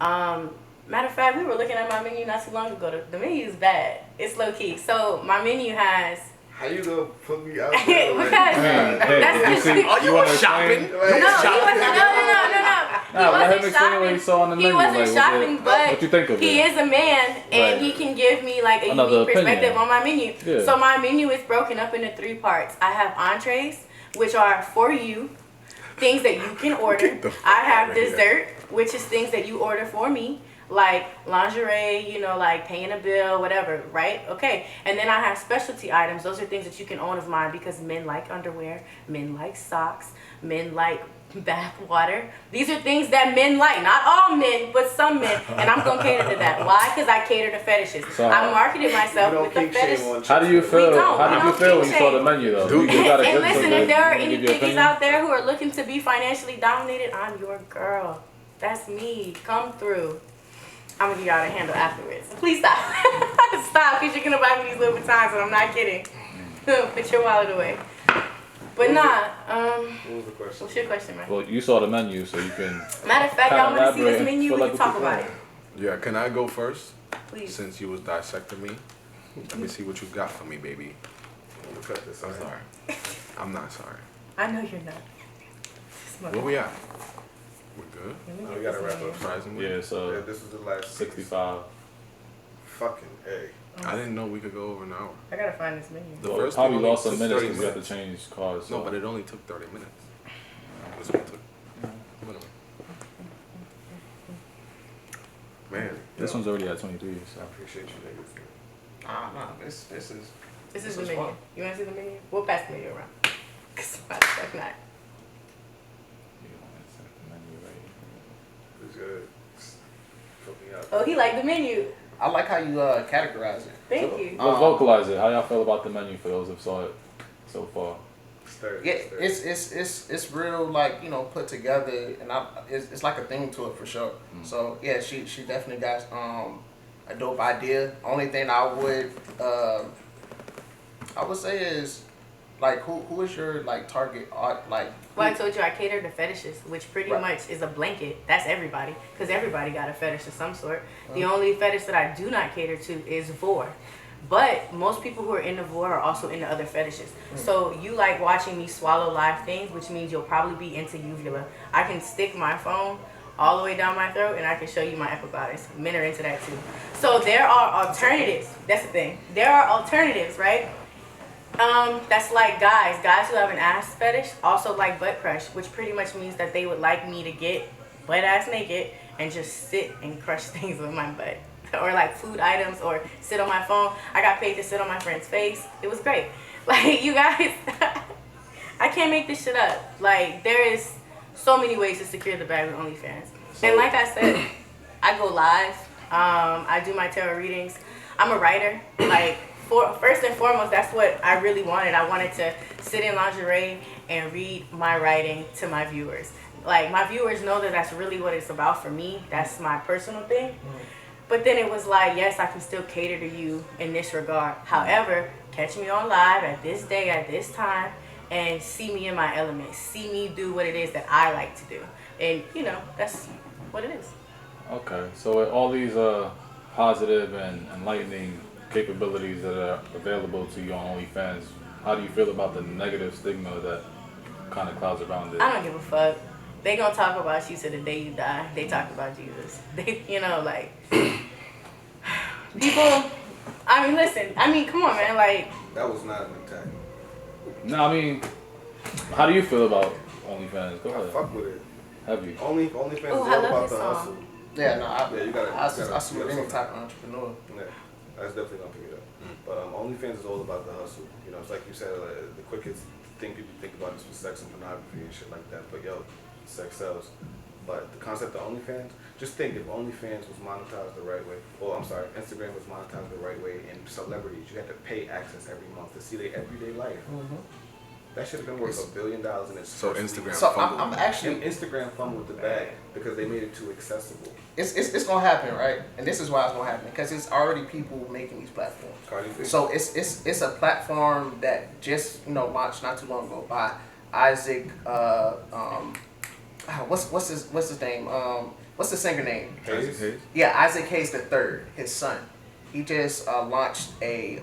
Speaker 3: Matter of fact, we were looking at my menu not too long ago. The menu is bad. It's low key. So my menu has.
Speaker 1: How you gonna put me out there?
Speaker 3: Because
Speaker 7: you see, you want to
Speaker 5: shopping?
Speaker 3: No, he wasn't. No.
Speaker 7: Let him explain what he saw on the menu.
Speaker 3: He wasn't
Speaker 7: like,
Speaker 3: shopping, but
Speaker 7: what you think of
Speaker 3: he
Speaker 7: it?
Speaker 3: is a man, and
Speaker 7: Right.
Speaker 3: he can give me like a
Speaker 7: Another
Speaker 3: unique perspective
Speaker 7: opinion.
Speaker 3: on my menu.
Speaker 7: Yeah.
Speaker 3: So my menu is broken up into 3 parts. I have entrees, which are for you, things that you can order.
Speaker 2: Get the fuck
Speaker 3: I have
Speaker 2: outta here.
Speaker 3: dessert, which is things that you order for me, like lingerie, you know, like paying a bill, whatever, right? Okay. And then I have specialty items. Those are things that you can own of mine, because men like underwear, men like socks, men like bath water. These are things that men like. Not all men, but some men. And I'm going to cater to that. Why? Because I cater to fetishes.
Speaker 7: So-
Speaker 3: I marketed
Speaker 1: You
Speaker 3: myself
Speaker 1: don't
Speaker 3: with the
Speaker 1: keep
Speaker 3: fetish.
Speaker 1: shame on
Speaker 7: How do you feel?
Speaker 3: don't.
Speaker 7: How did
Speaker 3: We
Speaker 7: you
Speaker 3: don't
Speaker 7: feel when you
Speaker 3: keep
Speaker 7: saw the
Speaker 3: shame.
Speaker 7: menu though?
Speaker 2: Dude,
Speaker 7: You got a
Speaker 3: And
Speaker 7: good
Speaker 3: listen,
Speaker 7: opinion.
Speaker 3: if there are
Speaker 7: You
Speaker 3: any
Speaker 7: give your
Speaker 3: piggies
Speaker 7: opinion?
Speaker 3: out there who are looking to be financially dominated, I'm your girl. That's me. Come through. I'm gonna give y'all the handle afterwards. Please stop. Stop, because you're gonna buy me these Louis Vuittons, and I'm not kidding. Put your wallet away. But nah,
Speaker 1: What was the question?
Speaker 3: what's your question, man?
Speaker 7: Well, you saw the menu, so you can.
Speaker 3: Matter of fact, y'all wanna see this
Speaker 7: elaborate.
Speaker 3: menu?
Speaker 7: Feel
Speaker 3: We
Speaker 7: like
Speaker 3: can
Speaker 7: what
Speaker 3: talk
Speaker 7: you
Speaker 3: about
Speaker 7: think.
Speaker 3: it.
Speaker 2: Yeah, can I go first?
Speaker 3: Please.
Speaker 2: Since you was dissecting me. Let me see what you got for me, baby.
Speaker 1: I'm gonna cut this
Speaker 2: I'm
Speaker 1: out.
Speaker 2: sorry. I'm not sorry.
Speaker 3: I know you're not.
Speaker 2: Where we at? We're good?
Speaker 1: Oh, we gotta wrap up.
Speaker 2: Surprisingly.
Speaker 7: Yeah,
Speaker 1: Yeah,
Speaker 7: so
Speaker 1: this is the last
Speaker 7: 65.
Speaker 1: Fucking A.
Speaker 2: I didn't know we could go over an hour.
Speaker 3: I gotta find this menu.
Speaker 2: The
Speaker 7: Well,
Speaker 2: first
Speaker 7: probably
Speaker 2: one only
Speaker 7: lost some
Speaker 2: took
Speaker 7: minutes
Speaker 2: 30
Speaker 7: because we have to
Speaker 2: minutes.
Speaker 7: change cars.
Speaker 2: No,
Speaker 7: so.
Speaker 2: but it only took 30 minutes. That's what it took. Whatever. Man,
Speaker 7: This
Speaker 2: yo,
Speaker 7: one's already at 23.
Speaker 1: I
Speaker 7: So.
Speaker 1: appreciate you niggas.
Speaker 5: Nah, this is.
Speaker 3: This is
Speaker 5: This
Speaker 3: the
Speaker 5: is
Speaker 3: menu.
Speaker 5: fun.
Speaker 3: You wanna see the menu? We'll pass the menu around. Cause why the fuck not?
Speaker 1: It's good. Put me out.
Speaker 3: Oh, he liked the menu.
Speaker 5: I like how you categorize it.
Speaker 3: Thank you.
Speaker 7: Let's vocalize it. How y'all feel about the menu for those who saw it so far?
Speaker 1: Stir,
Speaker 5: Yeah,
Speaker 1: stir.
Speaker 5: it's real, like, you know, put together, and it's like a theme to it for sure. So yeah, she definitely got a dope idea. Only thing I would say is, like, who is your like target art, like?
Speaker 3: Well, I told you I cater to fetishes, which pretty
Speaker 5: Right.
Speaker 3: much is a blanket. That's everybody, because everybody got a fetish of some sort. The only fetish that I do not cater to is vor. But most people who are into vor are also into other fetishes. So you like watching me swallow live things, which means you'll probably be into uvula. I can stick my phone all the way down my throat, and I can show you my epiglottis. Men are into that too. So there are alternatives. That's the thing. There are alternatives, right? That's like guys who have an ass fetish also like butt crush, which pretty much means that they would like me to get butt ass naked and just sit and crush things with my butt. Or like food items, or sit on my phone. I got paid to sit on my friend's face. It was great. Like, you guys, I can't make this shit up. Like, there is so many ways to secure the bag with OnlyFans. And like I said, I go live. I do my tarot readings. I'm a writer. Like, first and foremost, that's what I really wanted. I wanted to sit in lingerie and read my writing to my viewers. Like, my viewers know that that's really what it's about for me. That's my personal thing. But then it was like, yes, I can still cater to you in this regard. However, catch me on live at this day, at this time, and see me in my element. See me do what it is that I like to do. And, you know, that's what it is.
Speaker 7: Okay, so with all these positive and enlightening capabilities that are available to you on OnlyFans, how do you feel about the negative stigma that kind of clouds around it?
Speaker 3: I don't give a fuck. They gonna talk about you to the day you die. They talk about Jesus. They, you know, like, people, I mean, listen, I mean, come on, man, like.
Speaker 1: That was not an attack.
Speaker 7: No, I mean, how do you feel about OnlyFans? Go
Speaker 1: I
Speaker 7: ahead.
Speaker 1: fuck with it.
Speaker 7: Have you?
Speaker 1: OnlyFans is
Speaker 3: Oh,
Speaker 1: all
Speaker 3: I love
Speaker 1: about
Speaker 3: this
Speaker 1: the
Speaker 3: song.
Speaker 1: hustle.
Speaker 5: Yeah, no,
Speaker 1: Yeah, you gotta.
Speaker 5: I support any type of entrepreneur.
Speaker 1: Yeah, that's definitely gonna pick it up. But OnlyFans is all about the hustle. You know, it's like you said, the quickest thing people think about is for sex and pornography and shit like that. But yo, sex sells. But the concept of OnlyFans, just think if OnlyFans was monetized the right way, or I'm sorry, Instagram was monetized the right way, and celebrities, you had to pay access every month to see their everyday life. That should have been worth $1 billion in its
Speaker 2: So
Speaker 1: first
Speaker 2: Instagram
Speaker 1: week.
Speaker 5: So
Speaker 2: fumbled.
Speaker 5: I'm actually,
Speaker 1: And Instagram fumbled the bag because they made it too accessible.
Speaker 5: it's gonna happen, right? And this is why it's gonna happen, because it's already people making these platforms.
Speaker 1: Cardi B.
Speaker 5: So it's a platform that just launched not too long ago by Isaac. What's his name? What's the singer name?
Speaker 1: Hayes?
Speaker 5: Yeah, Isaac Hayes the third, his son. He just launched a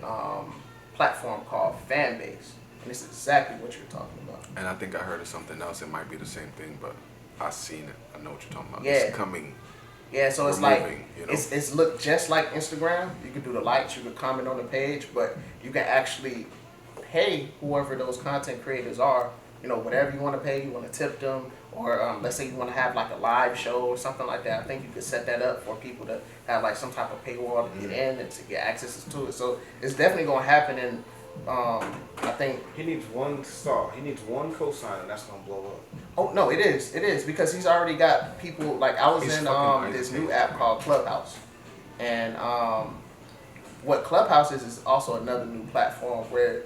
Speaker 5: platform called Fanbase, and it's exactly what you're talking about.
Speaker 2: And I think I heard of something else. It might be the same thing, but I seen it. I know what you're talking about.
Speaker 5: Yeah.
Speaker 2: It's coming.
Speaker 5: Yeah, so it's like
Speaker 2: Removing, you know?
Speaker 5: it's look just like Instagram. You can do the likes, you can comment on the page, but you can actually pay whoever those content creators are. Whatever you want to pay, you want to tip them, or let's say you want to have like a live show or something like that. I think you could set that up for people to have like some type of paywall to get in and to get access to it. So it's definitely gonna happen, and I think.
Speaker 1: He needs one star. He needs one cosign, and that's gonna blow up.
Speaker 5: Oh no, it is because he's already got people. Like I was
Speaker 2: He's
Speaker 5: in
Speaker 2: fucking
Speaker 5: this
Speaker 2: Isaac
Speaker 5: new
Speaker 2: Hayes.
Speaker 5: app called Clubhouse, and what Clubhouse is also another new platform where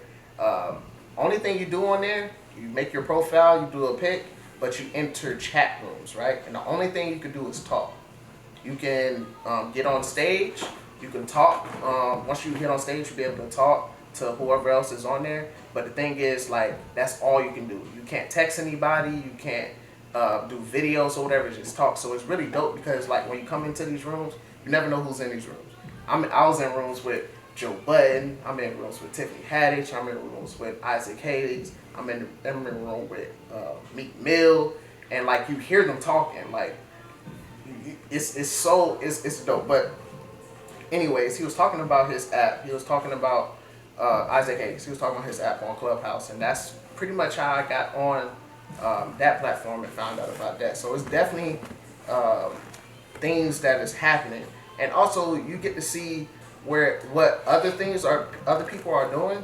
Speaker 5: only thing you do on there, you make your profile, you do a pic, but you enter chat rooms, right? And the only thing you can do is talk. You can get on stage, you can talk. Once you get on stage, you'll be able to talk to whoever else is on there. But the thing is, like, that's all you can do. You can't text anybody, you can't do videos or whatever, just talk. So it's really dope because, like, when you come into these rooms, you never know who's in these rooms. I was in rooms with Joe Budden, I'm in rooms with Tiffany Haddish, I'm in rooms with Isaac Hayes, I'm in a room with Meek Mill, and like you hear them talking, like it's dope. But anyways, he was talking about his app. He was talking about Isaac Hayes. He was talking about his app on Clubhouse, and that's pretty much how I got on that platform and found out about that. So it's definitely things that is happening, and also you get to see what other people are doing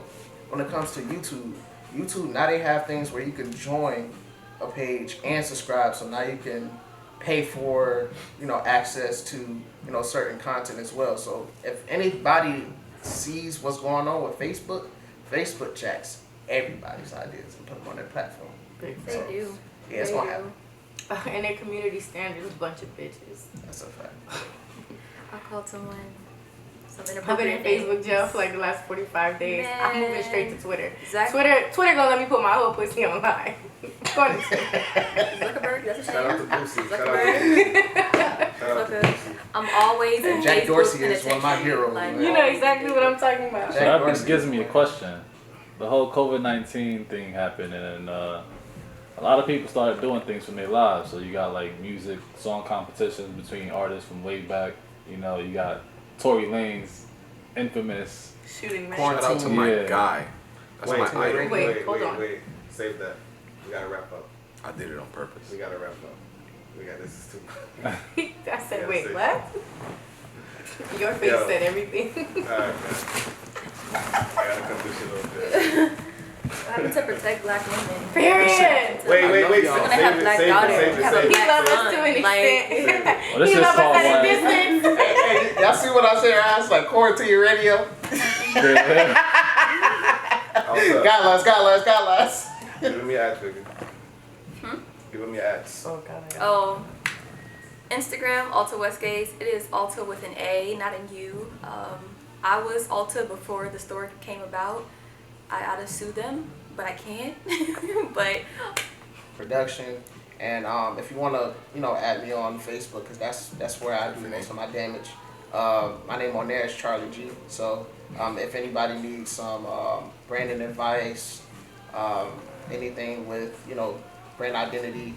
Speaker 5: when it comes to YouTube. YouTube now they have things where you can join a page and subscribe. So now you can pay for access to certain content as well. So if anybody sees what's going on with Facebook jacks everybody's ideas and put them on their platform.
Speaker 6: They
Speaker 5: So,
Speaker 6: do.
Speaker 5: Yeah, it's
Speaker 6: They
Speaker 5: gonna
Speaker 6: do.
Speaker 5: happen.
Speaker 3: And their community standards, a bunch of bitches.
Speaker 5: That's a fact.
Speaker 6: I called someone some
Speaker 3: I've been
Speaker 6: inappropriate
Speaker 3: in Facebook
Speaker 6: names.
Speaker 3: jail for like the last 45 days. I'm moving straight to Twitter.
Speaker 6: Exactly.
Speaker 3: Twitter gonna let me put my whole pussy online. Go to Twitter.
Speaker 6: Zuckerberg, that's his
Speaker 1: Shout out to
Speaker 6: name.
Speaker 1: Boosie. Shout out to
Speaker 6: Zuckerberg.
Speaker 1: Boosie. Shout out to
Speaker 6: Zucker.
Speaker 1: Boosie.
Speaker 6: I'm always in
Speaker 5: And Jack
Speaker 6: Facebook
Speaker 5: Dorsey
Speaker 6: and
Speaker 5: is one of my
Speaker 6: attention.
Speaker 5: heroes,
Speaker 6: Like,
Speaker 5: man.
Speaker 3: You know exactly what I'm talking about.
Speaker 7: So that gives me a question. The whole COVID-19 thing happened, and a lot of people started doing things from their lives. So you got like music, song competitions between artists from way back. You know, you got Tory Lanez infamous.
Speaker 3: Shooting man.
Speaker 2: Shout out to my
Speaker 7: Yeah.
Speaker 2: guy. That's my idol.
Speaker 3: Hold on.
Speaker 1: Wait. Save that. We gotta wrap up.
Speaker 2: I did it on purpose.
Speaker 1: We gotta wrap up. This is too much.
Speaker 3: I said,
Speaker 1: Yeah,
Speaker 3: wait,
Speaker 1: see.
Speaker 3: what? Your face
Speaker 1: Yo.
Speaker 3: said everything.
Speaker 1: Alright, man. I gotta cut this shit off there.
Speaker 6: Having to protect black women.
Speaker 3: Period.
Speaker 1: Wait.
Speaker 2: I love y'all.
Speaker 6: We're gonna have black daughters. Have a
Speaker 3: He
Speaker 6: black
Speaker 3: loves us
Speaker 6: son.
Speaker 3: to an
Speaker 6: Like,
Speaker 3: extent.
Speaker 7: Well, this
Speaker 3: He
Speaker 7: is
Speaker 3: loves us
Speaker 7: called
Speaker 3: at a
Speaker 7: like,
Speaker 3: distance.
Speaker 5: Hey, y'all see what I said? I was like quarantine radio. Got less.
Speaker 1: Give me your ads, Vicky. Give them your ads.
Speaker 3: Oh, God.
Speaker 6: oh, Instagram, Alta Westgates. It is Alta with an A, not an U. I was Alta before the store came about. I ought to sue them, but I can't. But
Speaker 5: Production. And if you want to, add me on Facebook, because that's where I do most of my damage. My name on there is Charlie G. So if anybody needs some branding advice, anything with, brand identity,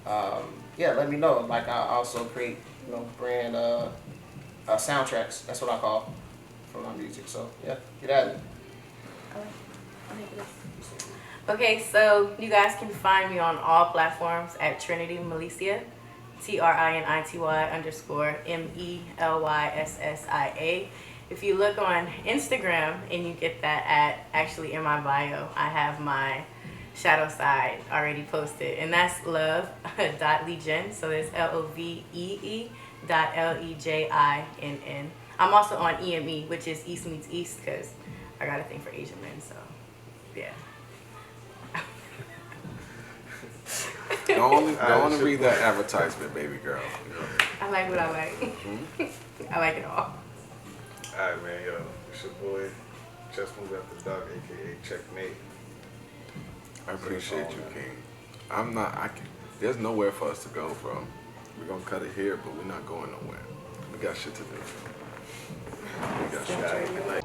Speaker 5: let me know. Like I also create, brand soundtracks. That's what I call for my music. So yeah, get at it.
Speaker 3: Okay, so you guys can find me on all platforms at Trinity Melissa, TRINITY_MELYSSIA. If you look on Instagram and you get that actually in my bio, I have my shadow side already posted, and that's love.legin. So there's LOVEE.LEJINN. I'm also on EME, which is East Meets East, because I got a thing for Asian men, so yeah.
Speaker 2: Don't only read that advertisement, baby girl.
Speaker 3: I like what I like. I like it all.
Speaker 1: Alright, man, yo. It's your boy, Just Move After Dark, aka CheckMate.
Speaker 2: I appreciate you, King. There's nowhere for us to go from. We're gonna cut it here, but we're not going nowhere. We got shit to do. We got shit to do.